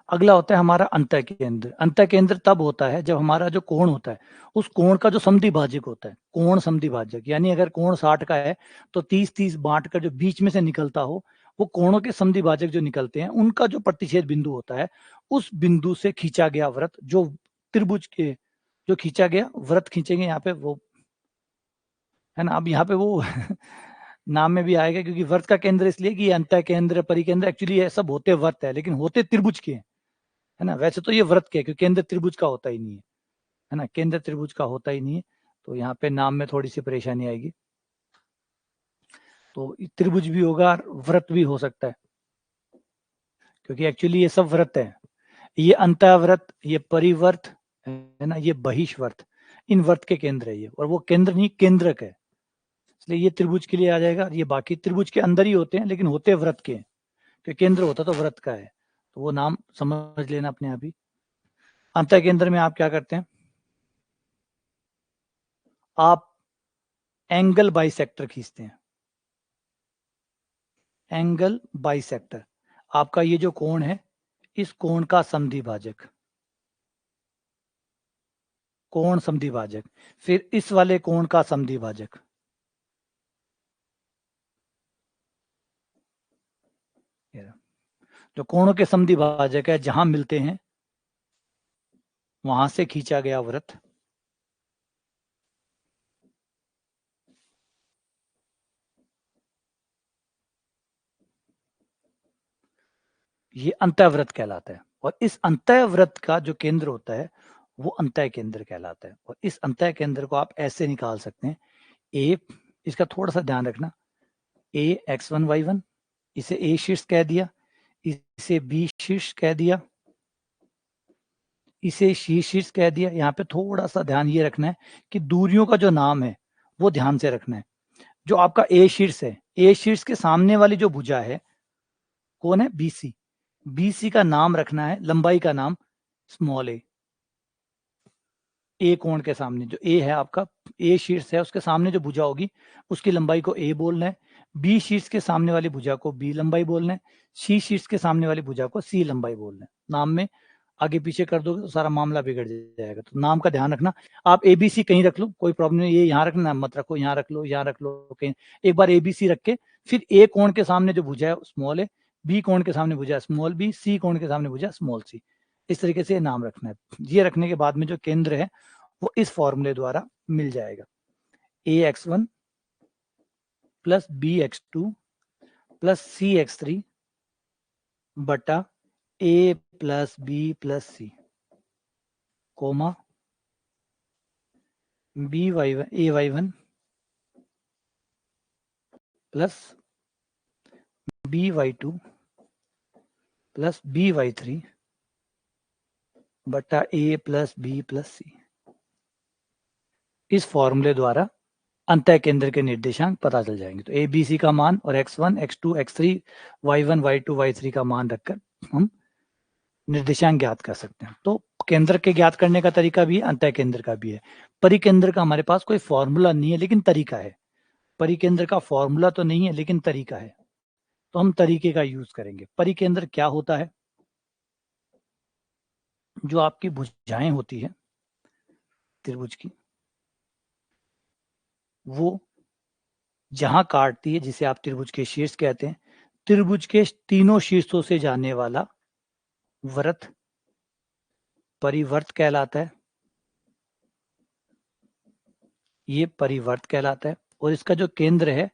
अगला होता है हमारा अंतः केंद्र। अंतः केंद्र तब होता है जब हमारा जो कोण होता है, उस कोण का जो समद्विभाजक होता है, कोण समद्विभाजक, यानी अगर कोण 60 का है तो 30-30 बांट कर जो बीच में से निकलता हो, वो कोणों के समद्विभाजक जो निकलते हैं उनका जो प्रतिच्छेद बिंदु होता है, उस बिंदु से खींचा गया वृत्त, जो त्रिभुज के जो खींचा गया वृत्त खींचेंगे यहाँ पे, वो है ना। अब यहाँ पे वो नाम में भी आएगा, क्योंकि वृत्त का केंद्र इसलिए कि अंतः केंद्र परिकेंद्र एक्चुअली ये सब होते वृत्त है, लेकिन होते त्रिभुज के है ना। वैसे तो ये वृत्त के, क्योंकि केंद्र त्रिभुज का होता ही नहीं है ना, केंद्र त्रिभुज का होता ही नहीं है। तो यहाँ पे नाम में थोड़ी सी परेशानी आएगी। तो त्रिभुज भी होगा और वृत्त भी हो सकता है, क्योंकि एक्चुअली ये सब वृत्त है। ये अंतःवृत्त, ये परिवर्त है ना, ये बहिष्वर्त, इन वृत्त के केंद्र है ये, और वो केंद्र नहीं केंद्रक है, इसलिए ये त्रिभुज के लिए आ जाएगा। ये बाकी त्रिभुज के अंदर ही होते हैं, लेकिन होते वृत्त के, तो केंद्र होता तो वृत्त का है, तो वो नाम समझ लेना अपने आप ही। अंतः केंद्र में आप क्या करते हैं, आप एंगल बाइसेक्टर खींचते हैं। एंगल बाइसेक्टर, आपका ये जो कोण है, इस कोण का समद्विभाजक, कोण समद्विभाजक, फिर इस वाले कोण का समद्विभाजक, जो कोणों के समद्विभाजक है जहां मिलते हैं वहां से खींचा गया वृत्त, ये अंतःवृत्त कहलाता है। और इस अंतःवृत्त का जो केंद्र होता है वो अंतः केंद्र कहलाता है। और इस अंतः केंद्र को आप ऐसे निकाल सकते हैं, ए, इसका थोड़ा सा ध्यान रखना, ए x1 y1, इसे ए शीर्ष कह दिया, इसे बी शीर्ष कह दिया, इसे सी शीर्ष कह दिया। यहाँ पे थोड़ा सा ध्यान ये रखना है कि दूरियों का जो नाम है वो ध्यान से रखना है। जो आपका ए शीर्ष है, ए शीर्ष के सामने वाली जो भुजा है कौन है, बीसी, बीसी का नाम रखना है, लंबाई का नाम स्मॉल ए, ए कोण के सामने जो ए है आपका, ए शीर्ष है उसके सामने जो भुजा होगी उसकी लंबाई को ए बोलना है, बी शीर्ष के सामने वाली भुजा को बी लंबाई बोलना है, सी शीर्ष के सामने वाली भुजा को सी लंबाई बोलना है। नाम में आगे पीछे कर दोगे तो सारा मामला बिगड़ जाएगा, तो नाम का ध्यान रखना। आप एबीसी कहीं रख लो, कोई प्रॉब्लम नहीं, ये यहाँ रखना मत रखो, यहाँ रख लो, यहाँ रख लो कहीं। एक बार एबीसी रख के फिर ए कोण के सामने जो भुजा है स्मॉल है, बी कोण के सामने भुजा स्मॉल बी, सी कोण के सामने भुजा स्मॉल सी, इस तरीके से नाम रखना है। ये रखने के बाद में जो केंद्र है वो इस फॉर्मूले द्वारा मिल जाएगा, A X one plus B X two plus C X three बटा A plus B plus C comma B Y one A Y one plus B Y two plus B Y three बटा A plus B plus C. इस फॉर्मूले द्वारा अंतः केंद्र के निर्देशांक पता चल जाएंगे। तो ए बी सी का मान और x1 x2 x3 y1 y2 y3 का मान रखकर हम निर्देशांक ज्ञात कर सकते हैं। तो केंद्र के ज्ञात करने का तरीका भी है, अंतः केंद्र का भी है। परिकेंद्र का हमारे पास कोई फॉर्मूला नहीं है लेकिन तरीका है। परिकेंद्र का फॉर्मूला तो नहीं है लेकिन तरीका है, तो हम तरीके का यूज करेंगे। परिकेंद्र क्या होता है? जो आपकी भुजाएं होती है त्रिभुज की, वो जहां काटती है, जिसे आप त्रिभुज के शीर्ष कहते हैं, त्रिभुज के तीनों शीर्षों से जाने वाला वृत्त परिवर्त कहलाता है। ये परिवर्त कहलाता है और इसका जो केंद्र है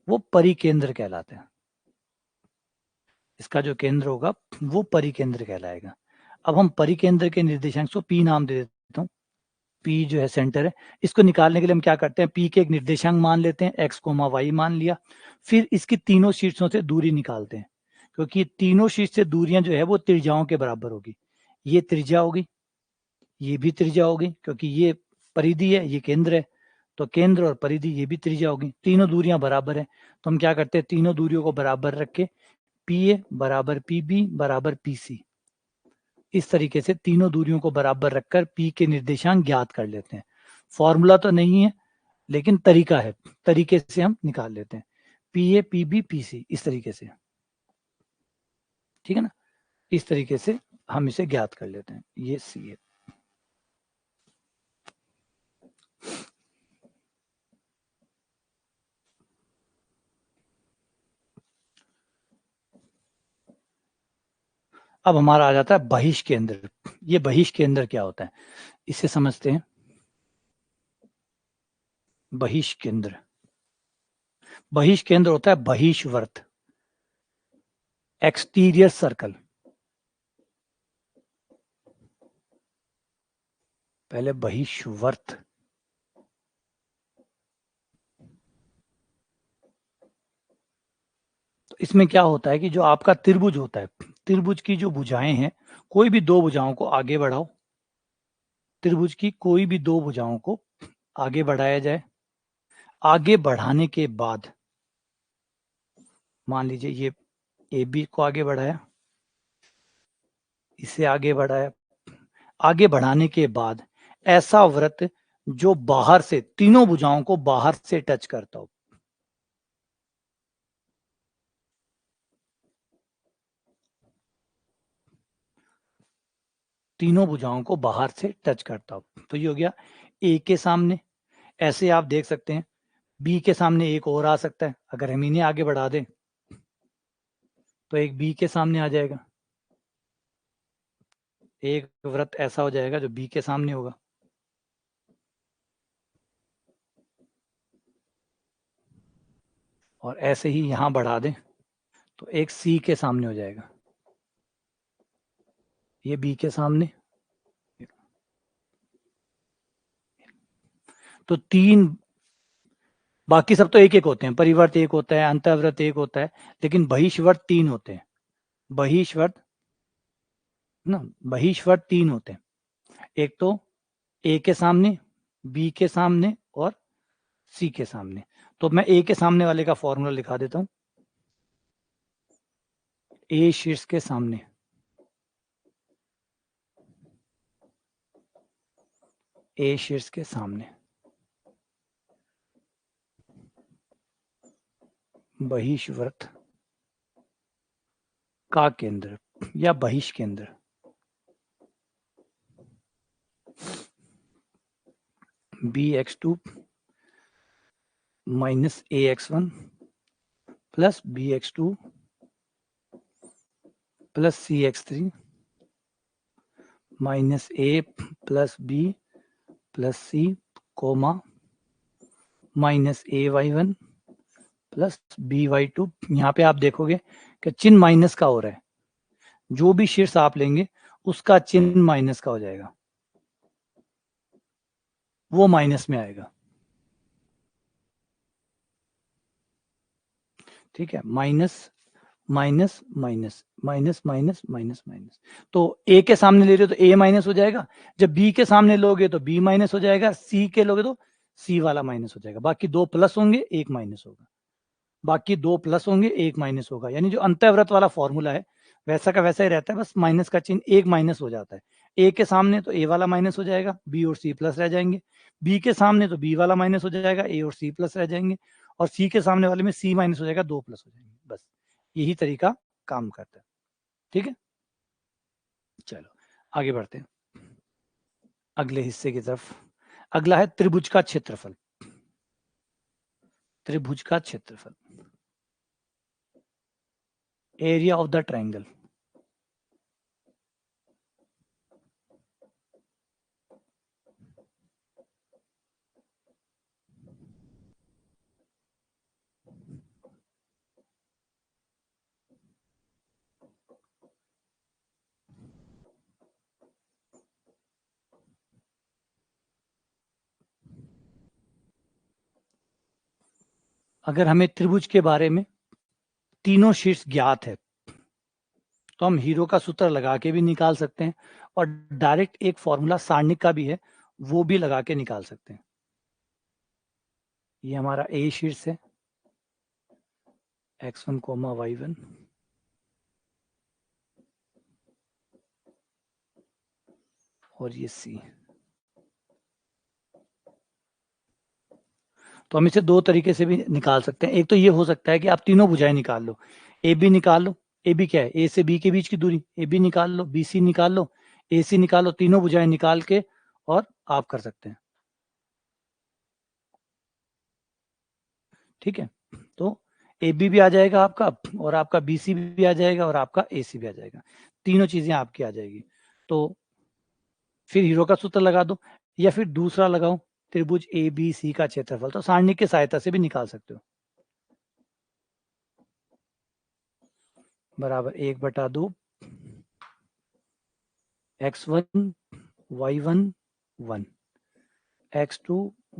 वो परिकेंद्र कहलाता है। इसका जो केंद्र होगा वो परिकेंद्र कहलाएगा। अब हम परिकेंद्र के निर्देशांक को पी नाम दे देता हूँ। पी जो है सेंटर है, इसको निकालने के लिए हम क्या करते हैं, पी के एक निर्देशांक मान लेते हैं, एक्स कोमा वाई मान लिया, फिर इसकी तीनों शीर्षों से दूरी निकालते हैं, क्योंकि तीनों शीर्ष से दूरियां जो है वो त्रिज्याओं के बराबर होगी। ये त्रिज्या होगी, ये भी त्रिज्या होगी, क्योंकि ये परिधि है, ये केंद्र है, तो केंद्र और परिधि ये भी त्रिज्या होगी। तीनों दूरियां बराबर है, तो हम क्या करते हैं, तीनों दूरियों को बराबर रख के पी ए बराबर पी बी बराबर पी सी, इस तरीके से तीनों दूरियों को बराबर रखकर पी के निर्देशांक ज्ञात कर लेते हैं। फॉर्मूला तो नहीं है लेकिन तरीका है, तरीके से हम निकाल लेते हैं। P A P B P C, इस तरीके से, ठीक है ना, इस तरीके से हम इसे ज्ञात कर लेते हैं। ये सी है। अब हमारा आ जाता है बहिष्केंद्र। ये बहिष्केंद्र क्या होता है इसे समझते हैं। बहिष्केंद्र, बहिष्केंद्र होता है बहिष्वर्त, एक्सटीरियर सर्कल। पहले बहिष्वर्त, तो इसमें क्या होता है कि जो आपका त्रिभुज होता है, त्रिभुज की जो भुजाएं हैं, कोई भी दो भुजाओं को आगे बढ़ाओ, त्रिभुज की कोई भी दो भुजाओं को आगे बढ़ाया जाए। आगे बढ़ाने के बाद मान लीजिए ये ए बी को आगे बढ़ाया, इसे आगे बढ़ाया, आगे बढ़ाने के बाद ऐसा वृत्त जो बाहर से तीनों भुजाओं को बाहर से टच करता हो, तीनों भुजाओं को बाहर से टच करता हो, तो ये हो गया ए के सामने। ऐसे आप देख सकते हैं बी के सामने एक और आ सकता है, अगर हम इन्हें आगे बढ़ा दें तो एक बी के सामने आ जाएगा, एक वृत्त ऐसा हो जाएगा जो बी के सामने होगा। और ऐसे ही यहां बढ़ा दें तो एक सी के सामने हो जाएगा, ये बी के सामने। तो तीन, बाकी सब तो एक एक होते हैं, परिवर्त एक होता है, अंतःव्रत एक होता है, लेकिन बहिष्वर्त तीन होते हैं। बहिष्वर्त ना, बहिष्वर्त तीन होते हैं। एक तो ए के सामने, बी के सामने और सी के सामने। तो मैं ए के सामने वाले का फॉर्मूला लिखा देता हूं। ए शीर्ष के सामने ए शीर्ष के सामने, बहिष्वृत्त का केंद्र या बहिष केंद्र bx2 minus ax1 plus bx2 plus cx3 minus a plus b plus c comma minus ay1 plus by2। यहाँ पे आप देखोगे कि चिन्ह माइनस का हो रहा है, जो भी शीर्ष आप लेंगे उसका चिन्ह माइनस का हो जाएगा, वो माइनस में आएगा। ठीक है, minus minus minus minus minus minus minus, तो ए के सामने ले रहे हो तो ए माइनस हो जाएगा, जब बी के सामने लोगे तो बी माइनस हो जाएगा, सी के लोगे तो सी वाला माइनस हो जाएगा, बाकी दो प्लस होंगे एक माइनस होगा, बाकी दो प्लस होंगे एक माइनस होगा। यानी जो अंतःव्रत वाला फॉर्मूला है वैसा का वैसा ही रहता है, बस माइनस का चिन्ह एक माइनस हो जाता है। ए के सामने तो ए वाला माइनस हो जाएगा, बी और सी प्लस रह जाएंगे, बी के सामने तो बी वाला माइनस हो जाएगा, ए और सी प्लस रह जाएंगे, और सी के सामने वाले में सी माइनस हो जाएगा, दो प्लस हो जाएंगे। बस यही तरीका काम करता है। ठीक है, चलो आगे बढ़ते हैं अगले हिस्से की तरफ। अगला है त्रिभुज का क्षेत्रफल। त्रिभुज का क्षेत्रफल, एरिया ऑफ द ट्राइंगल। अगर हमें त्रिभुज के बारे में तीनों शीर्ष ज्ञात है तो हम हीरो का सूत्र लगा के भी निकाल सकते हैं, और डायरेक्ट एक फॉर्मूला सारणिक का भी है वो भी लगा के निकाल सकते हैं। ये हमारा ए शीर्ष है, x1 कोमा y1, और ये सी। तो हम इसे दो तरीके से भी निकाल सकते हैं। एक तो ये हो सकता है कि आप तीनों भुजाएं निकाल लो, ए बी निकाल लो, ए बी क्या है, ए से बी के बीच की दूरी, ए बी निकाल लो, बी सी निकाल लो, ए सी निकाल लो, तीनों भुजाएं निकाल के और आप कर सकते हैं। ठीक है, तो ए बी भी आ जाएगा आपका, और आपका बी सी भी आ जाएगा, और आपका ए सी भी आ जाएगा, तीनों चीजें आपकी आ जाएगी। तो फिर हीरो का सूत्र लगा दो, या फिर दूसरा लगाओ, त्रिभुज ए बी सी का क्षेत्रफल, तो सारणी की सहायता से भी निकाल सकते हो। बराबर 1/2 x1 y1 1, x2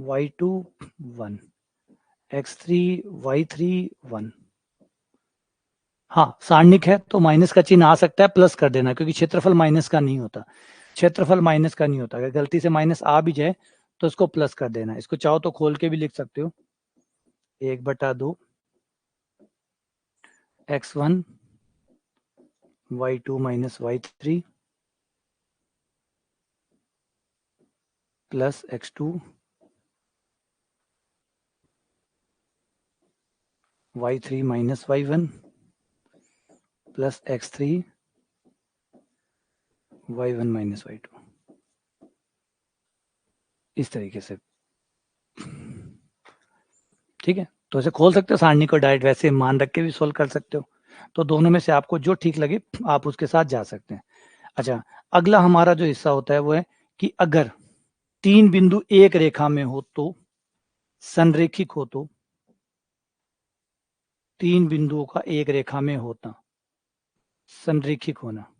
y2 1, x3 y3 1। हाँ, सारणिक है तो माइनस का चिन्ह आ सकता है, प्लस कर देना, क्योंकि क्षेत्रफल माइनस का नहीं होता, क्षेत्रफल माइनस का नहीं होता। अगर गलती से माइनस आ भी जाए तो इसको प्लस कर देना। इसको चाहो तो खोल के भी लिख सकते हो, 1/2 x1 y2 minus y3 plus x2 y3 minus y1 plus x3 y1 minus y2। इस तरीके से, ठीक है। तो ऐसे खोल सकते हो सारणी को डायरेक्ट, वैसे मान रख के भी सोल्व कर सकते हो। तो दोनों में से आपको जो ठीक लगे आप उसके साथ जा सकते हैं। अच्छा, अगला हमारा जो हिस्सा होता है वो है कि अगर तीन बिंदु एक रेखा में हो तो, संरेखिक हो तो, तीन बिंदुओं का एक रेखा में होता, संरेखिक होना,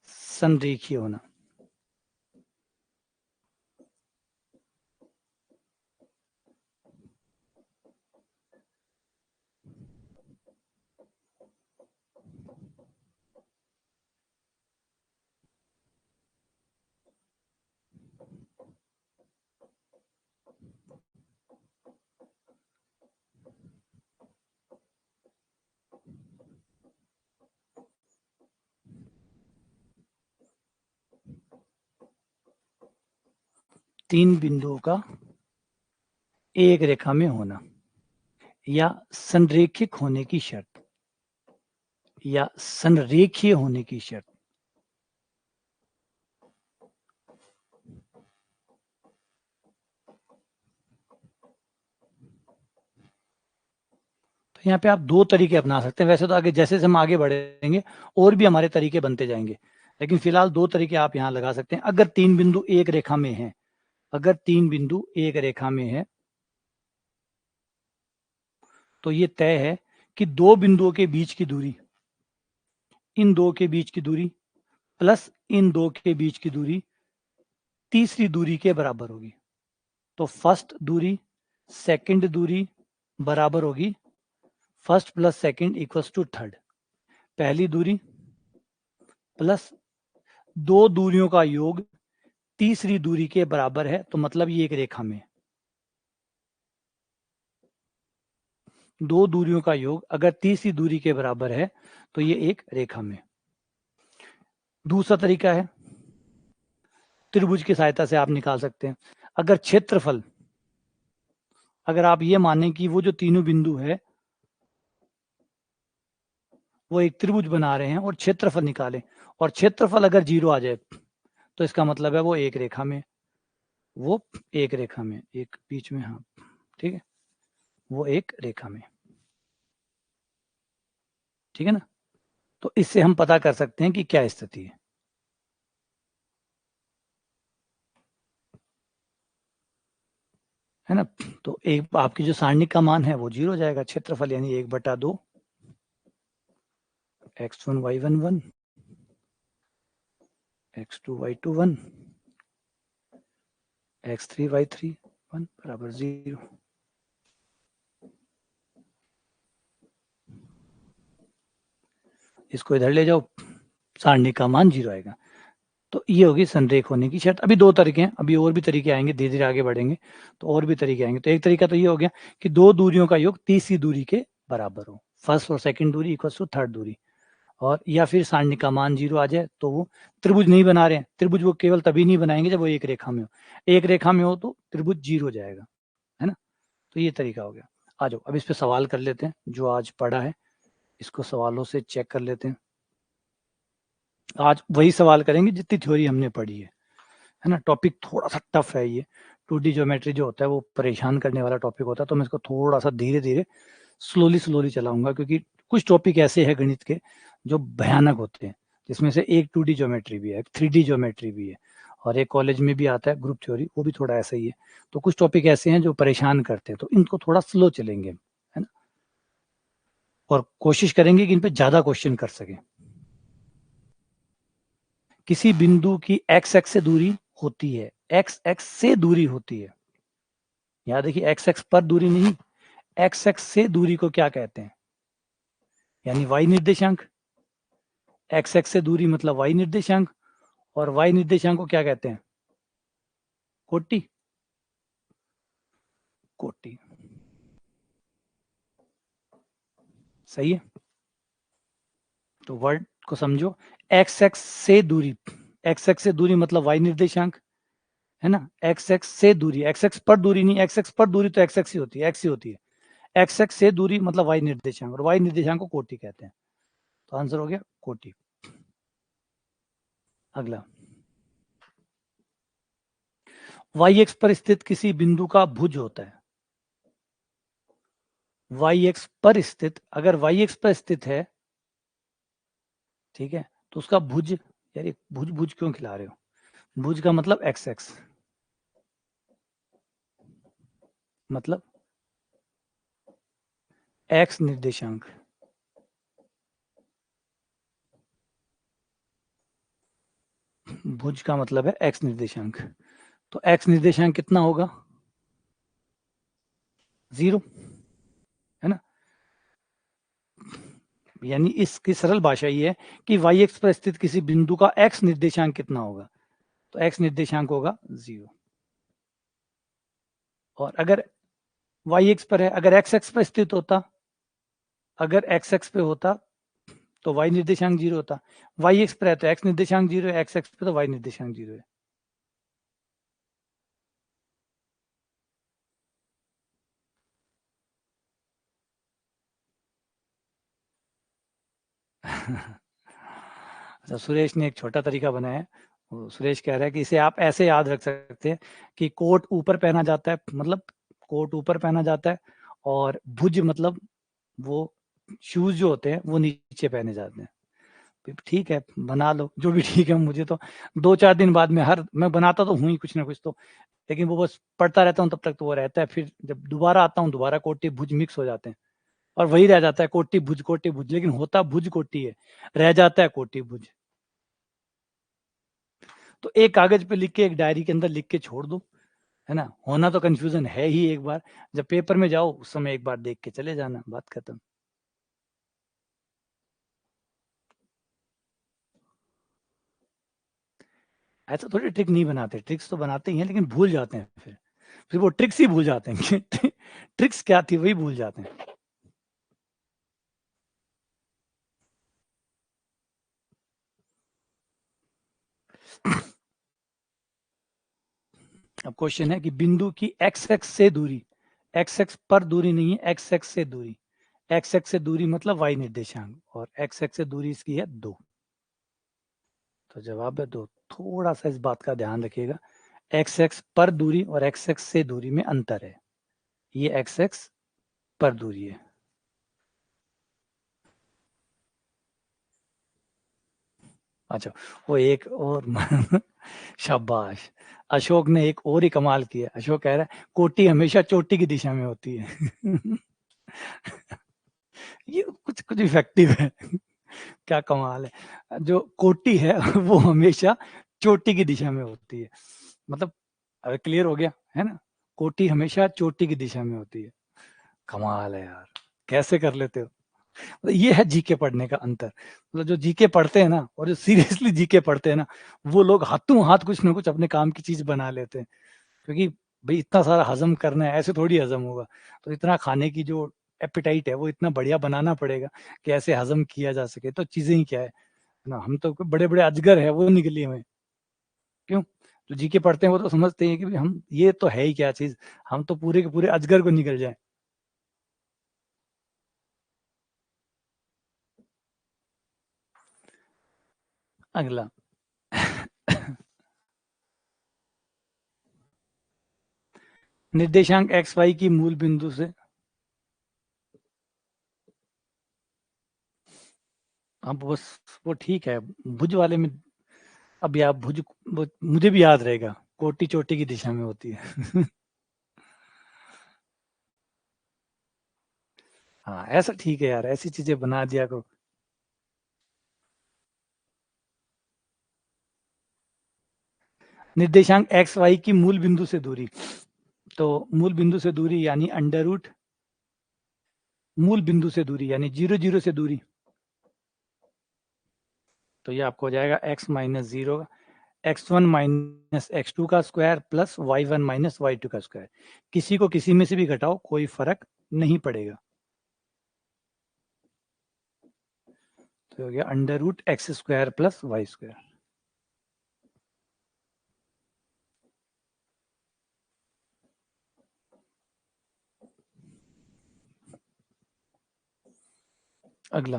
संरेखीय होना। तीन बिंदुओं का एक रेखा में होना या संरेखिक होने की शर्त या संरेखीय होने की शर्त। तो यहाँ पे आप दो तरीके अपना सकते हैं। वैसे तो आगे जैसे हम आगे बढ़ेंगे और भी हमारे तरीके बनते जाएंगे, लेकिन फिलहाल दो तरीके आप यहाँ लगा सकते हैं। अगर तीन बिंदु एक रेखा में हैं, अगर तीन बिंदु एक रेखा में है तो ये तय है कि दो बिंदुओं के बीच की दूरी, इन दो के बीच की दूरी प्लस इन दो के बीच की दूरी तीसरी दूरी के बराबर होगी। तो फर्स्ट दूरी सेकंड दूरी बराबर होगी first plus second equals to third. पहली दूरी प्लस दो दूरियों का योग तीसरी दूरी के बराबर है, तो मतलब ये एक रेखा में। दो दूरियों का योग अगर तीसरी दूरी के बराबर है तो ये एक रेखा में। दूसरा तरीका है त्रिभुज की सहायता से आप निकाल सकते हैं। अगर क्षेत्रफल, अगर आप ये माने कि वो जो तीनों बिंदु है वो एक त्रिभुज बना रहे हैं और क्षेत्रफल निकालें, और क्षेत्रफल अगर 0 आ जाए तो इसका मतलब है वो एक रेखा में, वो एक रेखा में, एक बीच में, हाँ ठीक है, वो एक रेखा में, ठीक है ना। तो इससे हम पता कर सकते हैं कि क्या स्थिति है ना। तो एक आपकी जो सारणी का मान है वो 0 हो जाएगा। क्षेत्रफल यानी 1/2 x1 y1 1 x2 y2 1 x3 y3 1 बराबर 0। इसको इधर ले जाओ, सारणी का मान 0 आएगा। तो ये होगी संरेख होने की शर्त। अभी दो तरीके हैं, अभी और भी तरीके आएंगे, धीरे धीरे आगे बढ़ेंगे तो और भी तरीके आएंगे। तो एक तरीका तो ये हो गया कि दो दूरियों का योग तीसरी दूरी के बराबर हो, फर्स्ट और सेकंड दूरी इक्वल टू थर्ड दूरी, और या फिर सारणी का मान 0 आ जाए तो वो त्रिभुज नहीं बना रहे हैं। त्रिभुज वो केवल तभी नहीं बनाएंगे जब वो एक रेखा में हो, एक रेखा में हो तो त्रिभुज 0 हो जाएगा, है ना। तो ये तरीका हो गया। आ जाओ अब इस पे सवाल कर लेते हैं, जो आज पढ़ा है इसको सवालों से चेक कर लेते हैं। आज वही सवाल करेंगे जितनी थ्योरी हमने पढ़ी है ना। टॉपिक थोड़ा सा टफ है ये, 2D ज्योमेट्री जो होता है वो परेशान करने वाला टॉपिक होता है, तो मैं इसको थोड़ा सा धीरे धीरे स्लोली चलाऊंगा, क्योंकि कुछ टॉपिक ऐसे हैं गणित के जो भयानक होते हैं, जिसमें से एक 2D ज्योमेट्री भी है, एक 3D ज्योमेट्री भी है, और एक कॉलेज में भी आता है ग्रुप थ्योरी, वो भी थोड़ा ऐसा ही है। तो कुछ टॉपिक ऐसे हैं जो परेशान करते हैं, तो इनको थोड़ा स्लो चलेंगे, है ना, और कोशिश करेंगे कि इन पे ज्यादा क्वेश्चन कर सकें। किसी बिंदु की एक्स एक्स से दूरी होती है, एक्स एक्स से दूरी होती है, याद देखिए एक्स एक्स पर दूरी नहीं, एक्स एक्स से दूरी को क्या कहते हैं, यानी वाई निर्देशांक। एक्स एक्स से दूरी मतलब वाई निर्देशांक, और वाई निर्देशांक को क्या कहते हैं, कोटि। कोटि सही है। तो वर्ड को समझो, एक्स एक्स से दूरी, एक्स एक्स से दूरी मतलब वाई निर्देशांक, है ना। एक्स एक्स से दूरी, एक्स एक्स पर दूरी नहीं, एक्स एक्स पर दूरी तो एक्स एक्स ही होती है, एक्स ही होती है। एक्स एक्स से दूरी मतलब वाई निर्देशांक, और वाई निर्देशांक को कोटि कहते हैं। तो आंसर हो गया कोटि। अगला, वाई एक्स पर स्थित किसी बिंदु का भुज होता है। वाई एक्स पर स्थित, अगर वाई एक्स पर स्थित है, ठीक है, तो उसका भुज, यार भुज भुज क्यों खिला रहे हो, भुज का मतलब एक्स एक्स, मतलब एक्स निर्देशांक, भुज का मतलब है एक्स निर्देशांक। तो एक्स निर्देशांक कितना होगा, 0, है ना। यानी इसकी सरल भाषा ये है कि वाई एक्स पर स्थित किसी बिंदु का एक्स निर्देशांक कितना होगा, तो एक्स निर्देशांक होगा 0। और अगर वाई एक्स पर है, अगर एक्स एक्स पर स्थित होता, अगर एक्स एक्स पे होता तो वाई निर्देशांक 0 होता। वाई एक्स पर है तो एक्स निर्देशांक 0 है, एक्स एक्स पे तो वाई निर्देशांक 0 है। अच्छा, सुरेश ने एक छोटा तरीका बनाया है। सुरेश कह रहा है कि इसे आप ऐसे याद रख सकते हैं कि कोट ऊपर पहना जाता है, मतलब कोट ऊपर पहना जाता है, और भुज मतलब वो शूज जो होते हैं वो नीचे पहने जाते हैं। ठीक है, बना लो जो भी ठीक है। मुझे तो 2-4 दिन बाद में मैं बनाता तो हूँ ही कुछ ना कुछ तो, लेकिन वो बस पढ़ता रहता हूँ तब तक तो वो रहता है। फिर जब दोबारा आता हूँ, दोबारा कोटि भुज मिक्स हो जाते हैं और वही रह जाता है कोटि भुज, लेकिन होता भुज कोटि है, रह जाता है कोटि भुज। तो एक कागज पे लिख के, एक डायरी के अंदर लिख के छोड़ दो, है ना। होना तो कंफ्यूजन है ही, एक बार जब पेपर में जाओ उस समय एक बार देख के चले जाना, बात खत्म। ऐसा थोड़ी ट्रिक नहीं बनाते, ट्रिक्स तो बनाते ही हैं, लेकिन भूल जाते हैं। फिर वो ट्रिक्स ही भूल जाते हैं कि ट्रिक्स क्या थी वही भूल जाते हैं। अब क्वेश्चन है कि बिंदु की एक्स एक्स से दूरी, एक्स एक्स पर दूरी नहीं है, एक्स एक्स से दूरी, एक्स एक्स से दूरी मतलब वाई निर्देशांक, और एक्स एक्स से दूरी इसकी है 2। तो जवाब है 2। थोड़ा सा इस बात का ध्यान रखिएगा, एक्स एक्स पर दूरी और एक्स एक्स से दूरी में अंतर है। ये एक्स एक्स पर दूरी है। अच्छा, वो एक और शाबाश, अशोक ने एक और ही कमाल किया। अशोक कह रहा है कोटी हमेशा चोटी की दिशा में होती है। ये कुछ कुछ इफेक्टिव है। क्या कमाल है, जो कोटी है वो हमेशा चोटी की दिशा में होती है। मतलब अरे क्लियर हो गया है ना, कोटी हमेशा चोटी की दिशा में होती है। कमाल है यार, कैसे कर लेते हो। मतलब ये है जीके पढ़ने का अंतर। मतलब जो जीके पढ़ते हैं ना और जो सीरियसली जीके पढ़ते हैं ना, वो लोग हाथों हाथ कुछ ना कुछ अपने काम की चीज बना लेते हैं। क्योंकि भाई इतना सारा हजम करना है, ऐसे थोड़ी हजम होगा। तो इतना खाने की जो एपिटाइट है वो इतना बढ़िया बनाना पड़ेगा कि ऐसे हजम किया जा सके। तो चीजें ही क्या है ना, हम तो बड़े बड़े अजगर है वो निकली हमें। क्यों, जो जीके पढ़ते हैं वो तो समझते हैं कि भाई हम ये तो है ही क्या चीज, हम तो पूरे के पूरे अजगर को निकल जाए। अगला। निर्देशांक एक्स वाई की मूल बिंदु से, अब बस वो ठीक है भुज वाले में। अब या भुज, मुझे भी याद रहेगा, कोटी चोटी की दिशा में होती है। हाँ ऐसा ठीक है यार, ऐसी चीजें बना दिया करो। निर्देशांक एक्स वाई की मूल बिंदु से दूरी, तो मूल बिंदु से दूरी यानी अंडर रूट, मूल बिंदु से दूरी यानी 0 0 से दूरी। तो ये आपको हो जाएगा x minus 0, x1 minus x2 का square plus y1 minus y2 का स्क्वायर। किसी को किसी में से भी घटाओ कोई फर्क नहीं पड़ेगा। तो हो गया under root X square plus Y square. अगला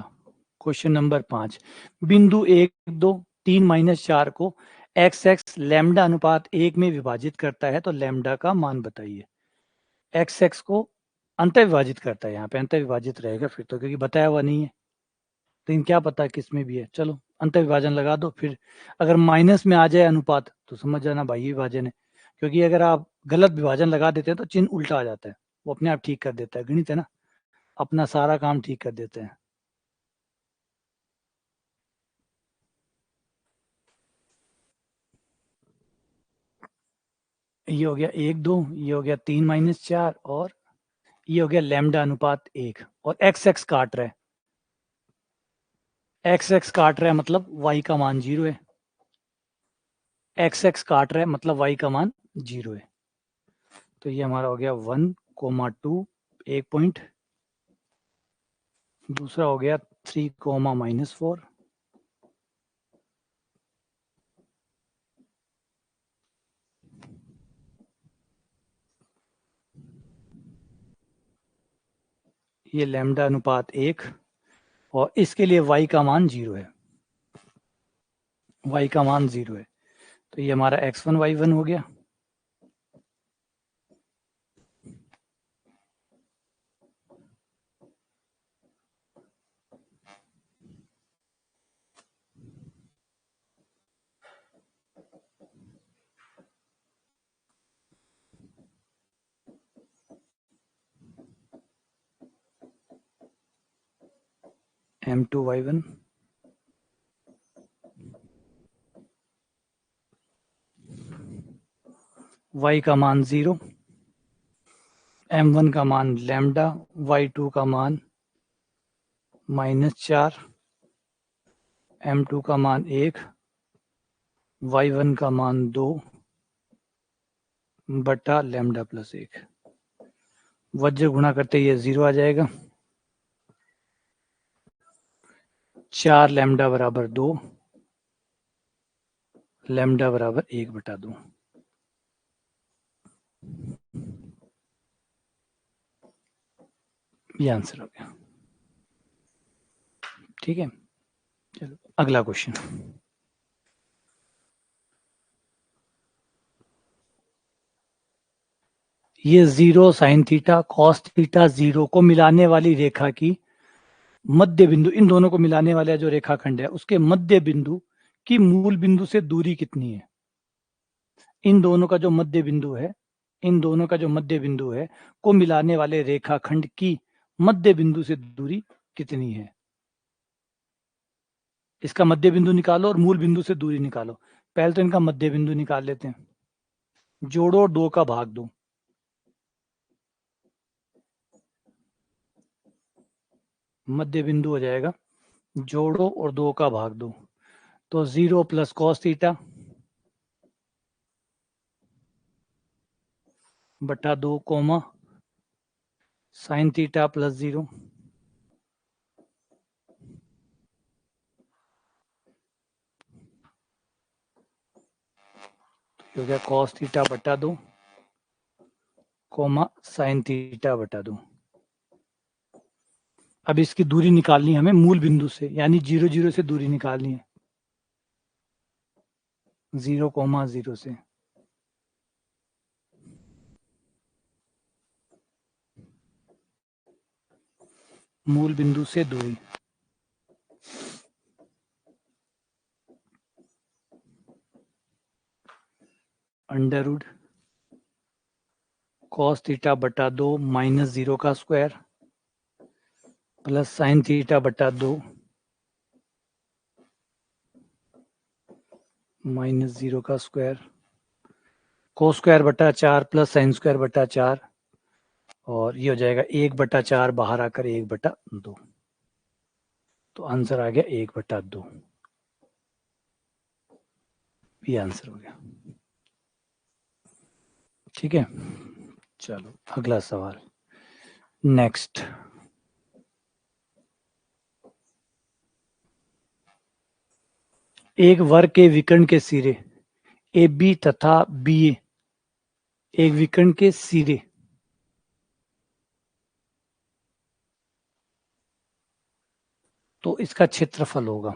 क्वेश्चन नंबर 5, बिंदु 1 2 3 - 4 को एक्स एक्स लैम्डा अनुपात 1 में विभाजित करता है, तो लैम्डा का मान बताइए। एक्स एक्स को अंत विभाजित करता है, यहाँ पे अंत विभाजित रहेगा फिर तो, क्योंकि बताया हुआ नहीं है। लेकिन क्या पता किस में भी है, चलो अंत विभाजन लगा दो। फिर अगर माइनस में आ जाए अनुपात तो समझ जाना भाई विभाजन है। क्योंकि अगर आप गलत विभाजन लगा देते हैं तो चिन्ह उल्टा आ जाता है, वो अपने आप ठीक कर देता है, गणित है ना, अपना सारा काम ठीक कर देते हैं। ये हो गया 1 2, ये हो गया 3 - 4, और ये हो गया लैम्डा अनुपात 1, और एक्स एक्स काट रहा है, एक्स एक्स काट रहा है मतलब वाई का मान 0 है, एक्स एक्स काट रहा है मतलब वाई का मान 0 है। तो ये हमारा हो गया 1 - 2 एक पॉइंट, दूसरा हो गया 3 - -4, ये लैम्डा अनुपात 1, और इसके लिए y का मान 0 है, y का मान 0 है, तो ये हमारा x1 y1 हो गया। m2 y1 y का मान 0, m1 का मान लैम्डा, y2 का मान -4, m2 का मान 1, y1 का मान 2 बटा लैम्डा प्लस 1। वज्र गुणा करते ये 0 आ जाएगा। 4 लैम्डा बराबर 2, लैम्डा बराबर 1 बटा 2। ये आंसर हो गया। ठीक है, चलो अगला क्वेश्चन। ये 0 साइन थीटा कॉस थीटा 0 को मिलाने वाली रेखा की मध्य बिंदु, इन दोनों को मिलाने वाला जो रेखाखंड है उसके मध्य बिंदु की मूल बिंदु से दूरी कितनी है? इन दोनों का जो मध्य बिंदु है, इन दोनों का जो मध्य बिंदु है को मिलाने वाले रेखाखंड की मध्य बिंदु से दूरी कितनी है? इसका मध्य बिंदु निकालो और मूल बिंदु से दूरी निकालो। पहले तो इनका मध्य बिंदु निकाल लेते हैं। जोड़ो और 2 का भाग दो। मध्य बिंदु हो जाएगा, जोड़ो और 2 का भाग दो, तो 0 प्लस कॉस थीटा बटा 2 कोमा साइन थीटा प्लस 0, हो गया कॉस थीटा बटा 2 कोमा साइन थीटा बटा 2। अब इसकी दूरी निकालनी है हमें मूल बिंदु से, यानी 0 0 से दूरी निकालनी है, 0 कोमा 0 से। मूल बिंदु से दूरी, अंडर रूट कॉस थीटा बटा 2 माइनस 0 का स्क्वायर प्लस साइन थीटा बटा 2 माइनस 0 का स्क्वायर, कोस स्क्वायर बटा 4 प्लस साइन स्क्वायर बटा 4, और ये हो जाएगा 1 बटा 4 बाहर आकर 1 बटा 2। तो आंसर आ गया 1 बटा 2। ये आंसर हो गया। ठीक है, चलो अगला सवाल। नेक्स्ट, एक वर्ग के विकर्ण के सिरे ए बी तथा बी ए, एक विकर्ण के सिरे तो इसका क्षेत्रफल होगा,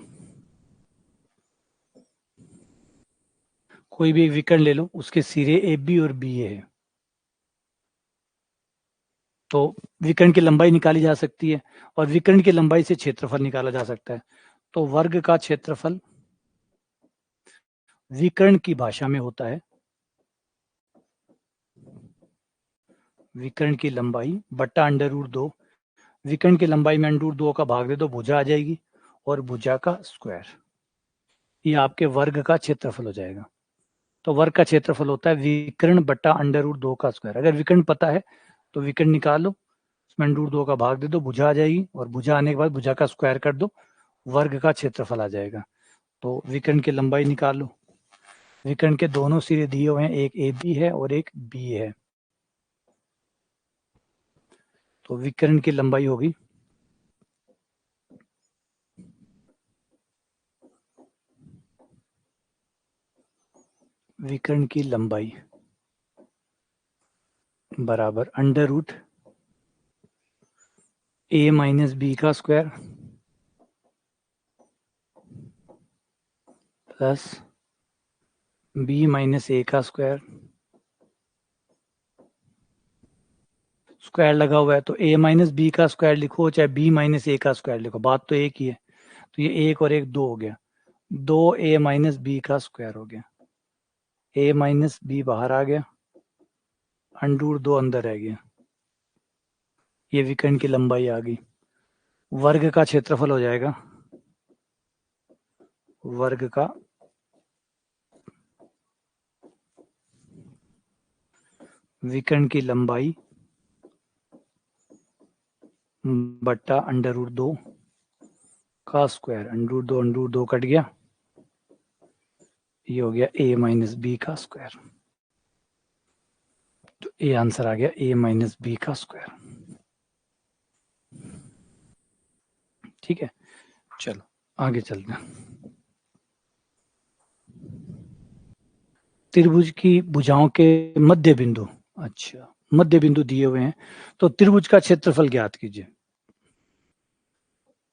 कोई भी एक विकर्ण ले लो, उसके सिरे ए बी और बी ए है, तो विकर्ण की लंबाई निकाली जा सकती है और विकर्ण की लंबाई से क्षेत्रफल निकाला जा सकता है। तो वर्ग का क्षेत्रफल विकर्ण की भाषा में होता है विकर्ण की लंबाई बट्टा अंडर रूट 2। विकर्ण की लंबाई में अंडर रूट 2 का भाग दे दो, भुजा आ जाएगी, और भुजा का स्क्वायर, ये आपके वर्ग का क्षेत्रफल हो जाएगा। तो वर्ग का क्षेत्रफल होता है विकर्ण बट्टा अंडर रूट 2 का स्क्वायर। अगर विकर्ण पता है तो विकर्ण निकालो, उसमें अंडर रूट 2 का भाग दे दो, भुजा आ जाएगी, और भुजा आने के बाद भुजा का स्क्वायर कर दो, वर्ग का क्षेत्रफल आ जाएगा। तो विकर्ण की लंबाई निकालो, विकर्ण के दोनों सिरे दिए हुए हैं, एक ए बी है और एक बी है, तो विकर्ण की लंबाई होगी विकर्ण की लंबाई बराबर अंडर रूट ए माइनस बी का स्क्वायर प्लस बी माइनस ए का स्क्वायर, स्क्वायर लगा हुआ है तो a माइनस बी का स्क्वायर लिखो चाहे b माइनस ए का स्क्वायर लिखो, बात तो एक ही है। तो ये एक और एक दो हो गया, 2a माइनस बी का स्क्वायर हो गया, a माइनस बी बाहर आ गया, अंडर दो अंदर रह गया, ये विकर्ण की लंबाई आ गई। वर्ग का क्षेत्रफल हो जाएगा, वर्ग का विकर्ण की लंबाई बट्टा अंडर रूट 2 का स्क्वायर, अंडर दो कट गया, ये हो गया a माइनस बी का स्क्वायर। तो ए आंसर आ गया a माइनस बी का स्क्वायर। ठीक है, चलो आगे चलते हैं। त्रिभुज की भुजाओं के मध्य बिंदु, अच्छा मध्य बिंदु दिए हुए हैं, तो त्रिभुज का क्षेत्रफल ज्ञात कीजिए।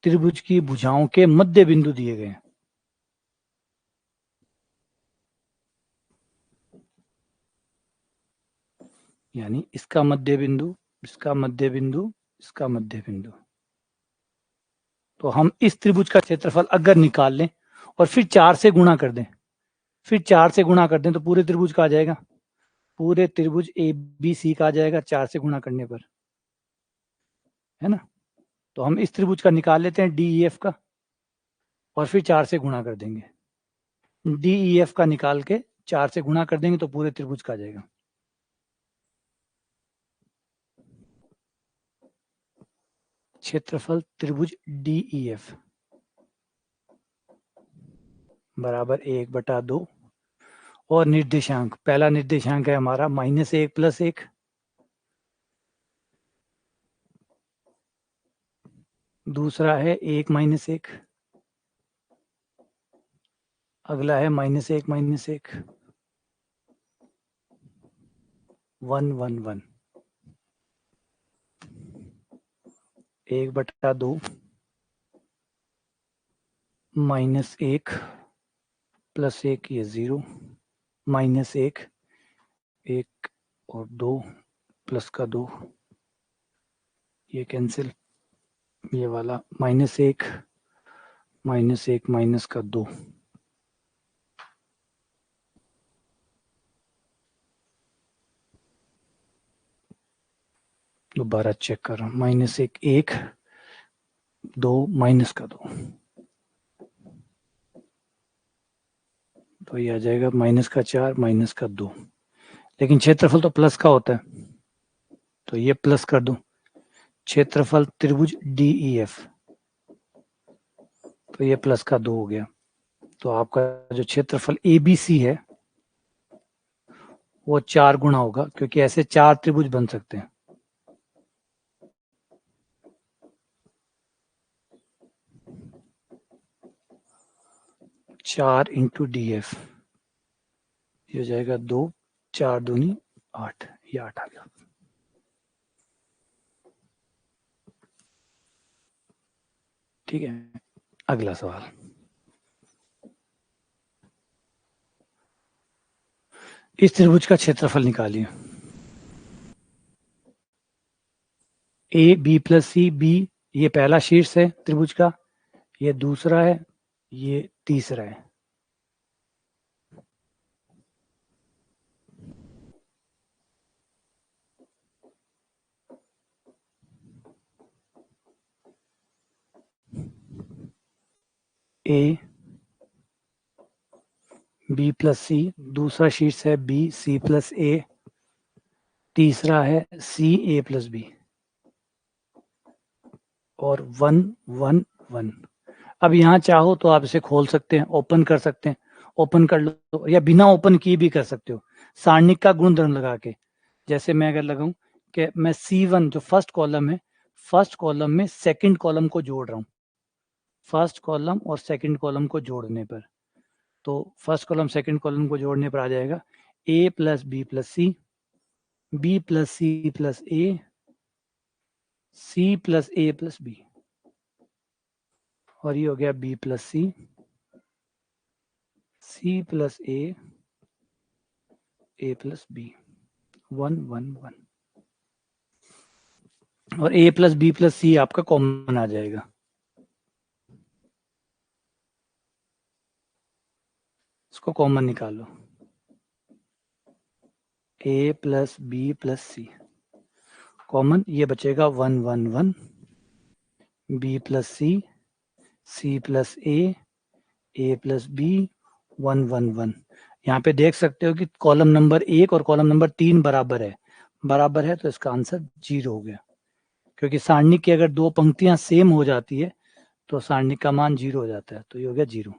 त्रिभुज की भुजाओं के मध्य बिंदु दिए गए हैं, यानी इसका मध्य बिंदु, इसका मध्य बिंदु, इसका मध्य बिंदु। तो हम इस त्रिभुज का क्षेत्रफल अगर निकाल लें और फिर 4 से गुणा कर दें, फिर 4 से गुणा कर दें तो पूरे त्रिभुज का आ जाएगा, पूरे त्रिभुज ए बी सी का आ जाएगा 4 से गुणा करने पर, है ना। तो हम इस त्रिभुज का निकाल लेते हैं डी ई एफ का और फिर 4 से गुणा कर देंगे, डी ई एफ का निकाल के 4 से गुणा कर देंगे तो पूरे त्रिभुज का आ जाएगा। क्षेत्रफल त्रिभुज डी ई एफ बराबर 1/2, और निर्देशांक, पहला निर्देशांक है हमारा -1 + 1, दूसरा है 1 - 1, अगला है -1 - 1, 1 1 1, 1/2 -1 + 1 ये 0, -1 1 और 2 प्लस का 2 ये कैंसिल, ये वाला -1 -1 माइनस का 2, दोबारा चेक कर रहा हूँ, -1 1 2 माइनस का 2, तो ये आ जाएगा -4 -2, लेकिन क्षेत्रफल तो प्लस का होता है तो ये प्लस कर दूं, क्षेत्रफल त्रिभुज डी ई एफ, तो ये प्लस का 2 हो गया। तो आपका जो क्षेत्रफल ए बी सी है वो 4 गुना होगा, क्योंकि ऐसे 4 त्रिभुज बन सकते हैं। चार इंटू डी एफ, ये हो जाएगा 2 4 दूनी 8, ये 8 आ गया। ठीक है, अगला सवाल, इस त्रिभुज का क्षेत्रफल निकालिए। A B plus C, B ये पहला शीर्ष है त्रिभुज का, ये दूसरा है, ये तीसरा है। ए बी प्लस सी, दूसरा शीर्ष है बी सी प्लस ए, तीसरा है सी ए प्लस बी, और 1 1 1। अब यहाँ चाहो तो आप इसे खोल सकते हैं, ओपन कर सकते हैं, ओपन कर लो, या बिना ओपन किए भी कर सकते हो, सारणिक का गुणधर्म लगा के। जैसे मैं अगर लगाऊं कि मैं C1 जो फर्स्ट कॉलम है, फर्स्ट कॉलम में सेकंड कॉलम को जोड़ रहा हूँ, फर्स्ट कॉलम और सेकंड कॉलम को जोड़ने पर, तो फर्स्ट कॉलम सेकंड कॉलम को जोड़ने पर आ जाएगा a plus B plus C, B plus C plus A, C plus A plus B, और ये हो गया B plus C, C plus A plus B 1 1 1 और a plus B plus C आपका कॉमन आ जाएगा। इसको कॉमन निकालो, a plus B plus C common, ये बचेगा 1 1 1 B plus C plus A plus B 1 1 1। यहाँ पे देख सकते हो कि कॉलम नंबर 1 और कॉलम नंबर 3 बराबर है तो इसका आंसर 0 हो गया, क्योंकि सारणी की अगर दो पंक्तियां सेम हो जाती है तो सारणी का मान 0 हो जाता है, तो ये हो गया 0।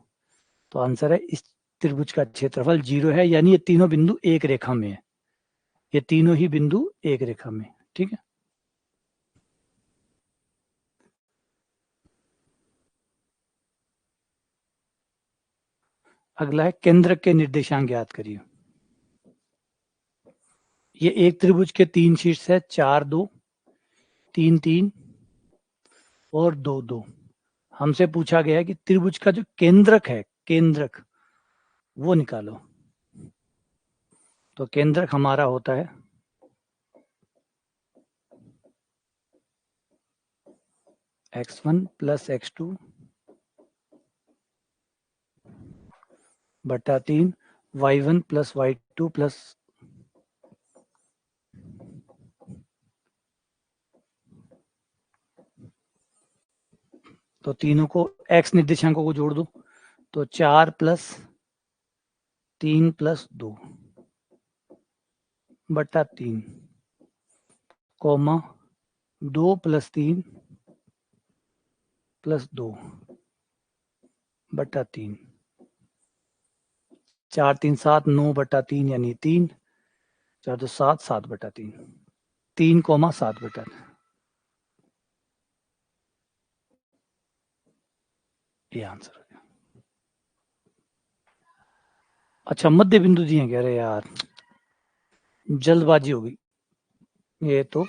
तो आंसर है इस त्रिभुज का क्षेत्रफल 0 है, यानी ये तीनों बिंदु एक रेखा में है, ये तीनों ही बिंदु एक रेखा में। ठीक है, अगला है केंद्र के निर्देशांक ज्ञात करिए। ये एक त्रिभुज के 3 शीर्ष है, 4 2 3 3 और 2 2। हमसे पूछा गया है कि त्रिभुज का जो केंद्रक है, केंद्रक वो निकालो। तो केंद्रक हमारा होता है x1 प्लस x2 बटा 3 y1 प्लस y2 प्लस तो तीनों को x निर्देशांकों को जोड़ दो, तो 4 प्लस 3 प्लस 2 बटा 3 कॉमा 2 प्लस 3 प्लस 2 बटा 3, 4 3 7 9 बटा 3 यानी 3, 4 2 7 7 बटा 3 3 कॉमा 7 बटा 3, ये आंसर हो गया। अच्छा मध्य बिंदु दिए कह रहे यार, जल्दबाजी हो गई ये तो।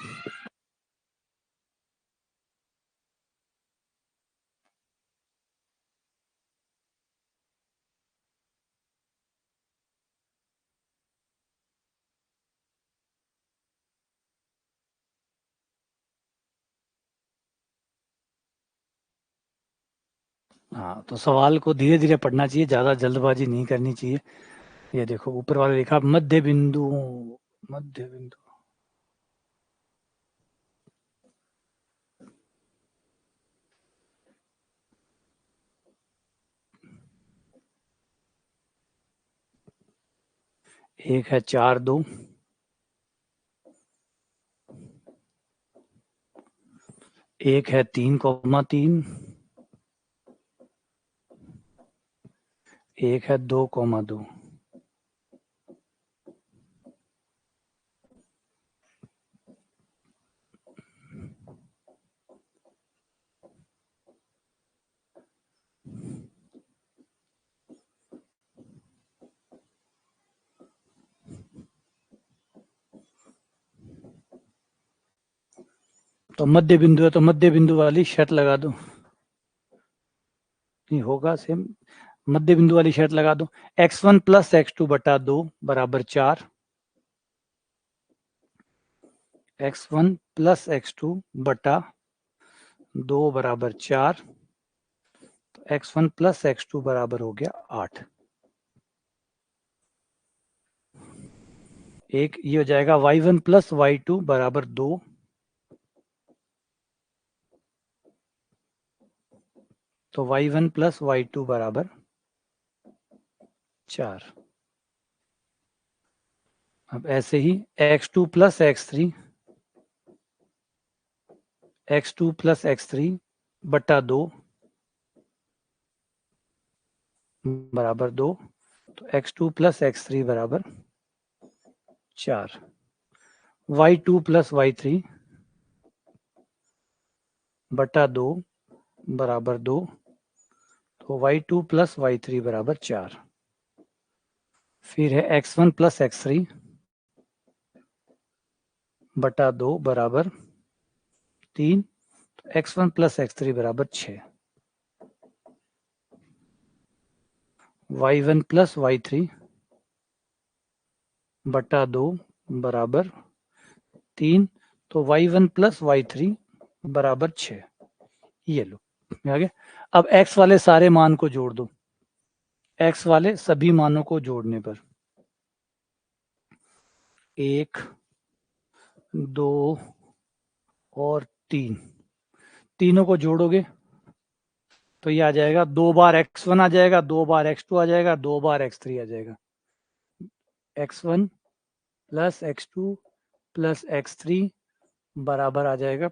हाँ तो सवाल को धीरे धीरे पढ़ना चाहिए, ज्यादा जल्दबाजी नहीं करनी चाहिए। ये देखो ऊपर वाला लिखा मध्य बिंदु, मध्य बिंदु एक है 4 2 एक है 3 कॉमा 3 एक है 2 कॉमा 2। तो मध्य बिंदु है तो मध्य बिंदु वाली शर्त लगा दो, नहीं होगा सेम, मध्य बिंदु वाली शर्त लगा दो। x1 प्लस x2 बटा 2 बराबर 4, x1 प्लस x2 बटा 2 बराबर 4, तो x1 प्लस x2 बराबर हो गया 8। एक ये हो जाएगा y1 प्लस y2 बराबर 2, तो y1 प्लस y2 बराबर 4। अब ऐसे ही x2 plus x3 plus x3 बटा 2 बराबर 2, तो x2 प्लस x3 बराबर 4, y2 प्लस y3 बटा 2 बराबर 2, तो y2 प्लस y3 बराबर 4। फिर है x1 प्लस x3 बटा 2 बराबर 3, तो x1 प्लस x3 बराबर 6, y1 प्लस y3 बटा 2 बराबर 3, तो y1 प्लस y3 बराबर 6। ये लो आगे। अब x वाले सारे मान को जोड़ दो, x वाले सभी मानों को जोड़ने पर 1, 2 और 3, तीनों को जोड़ोगे तो ये आ जाएगा 2 बार x1 आ जाएगा, 2 बार x2 आ जाएगा, 2 बार x3 आ जाएगा। x1 plus x2 plus x3 बराबर आ जाएगा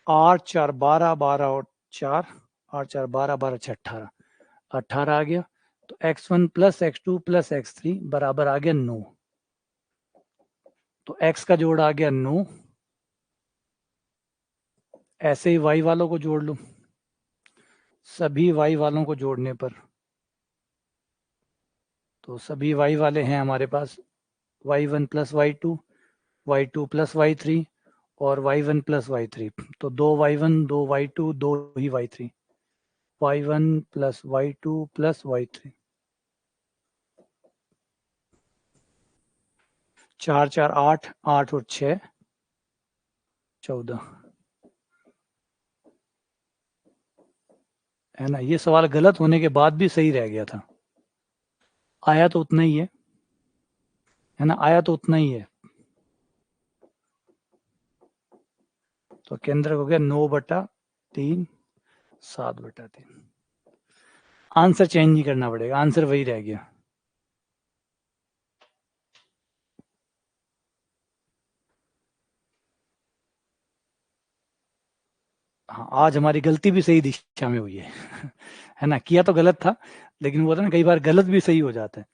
8 4 12, 12 और 4, 8 4 12, 12 6 18, 18 आ गया। तो x1 plus x2 plus x3 बराबर आ गया 9। तो x का जोड़ आ गया 9। ऐसे ही y वालों को जोड़ लो, सभी y वालों को जोड़ने पर तो सभी y वाले हैं हमारे पास y1 plus y2, y2 plus y3 और y1 प्लस y3। तो 2 y1 2 y2 2 ही y3, y1 plus y2 plus y3। 4 4 8, 8 और 6 14 है ना। ये सवाल गलत होने के बाद भी सही रह गया था। आया तो उतना ही है ना, आया तो उतना ही है। तो केंद्र हो गया 9/3, 7/3। आंसर चेंज नहीं करना पड़ेगा, आंसर वही रह गया। हाँ, आज हमारी गलती भी सही दिशा में हुई है ना। किया तो गलत था, लेकिन वो था ना, कई बार गलत भी सही हो जाता है,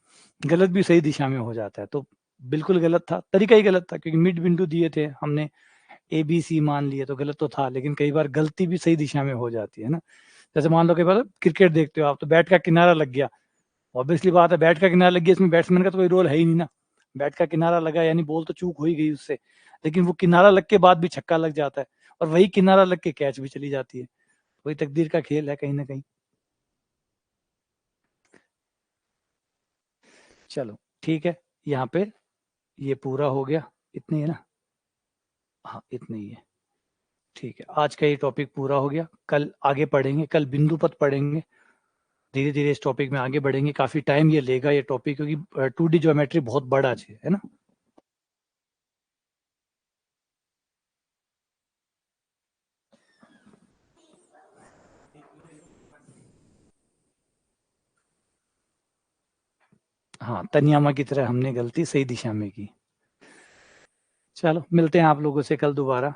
गलत भी सही दिशा में हो जाता है। तो बिल्कुल गलत था, तरीका ही गलत था, क्योंकि मिड बिंदु दिए थे हमने, ए बी सी मान लिए, तो गलत तो था, लेकिन कई बार गलती भी सही दिशा में हो जाती है ना। जैसे मान लो कई बार क्रिकेट देखते हो आप, तो बैट का किनारा लग गया, ऑब्वियसली बात है, बैट का किनारा लग गया, इसमें बैट्समैन का तो कोई रोल है ही नहीं ना। बैट का किनारा लगा यानी बॉल तो चूक हो ही गई उससे, लेकिन वो किनारा लग के बाद भी छक्का लग जाता है, और वही किनारा लग के कैच भी चली जाती है। वही तकदीर का खेल है कहीं ना कहीं। चलो ठीक है, यहाँ पे ये पूरा हो गया, इतनी है ना। हाँ इतनी ही है, ठीक है। आज का ये टॉपिक पूरा हो गया, कल आगे पढ़ेंगे, कल बिंदु पथ पढ़ेंगे। धीरे धीरे इस टॉपिक में आगे बढ़ेंगे, काफी टाइम ये लेगा ये टॉपिक, क्योंकि 2D ज्योमेट्री बहुत बड़ा है ना। हाँ, तनियामा की तरह हमने गलती सही दिशा में की। चलो मिलते हैं आप लोगों से कल दोबारा।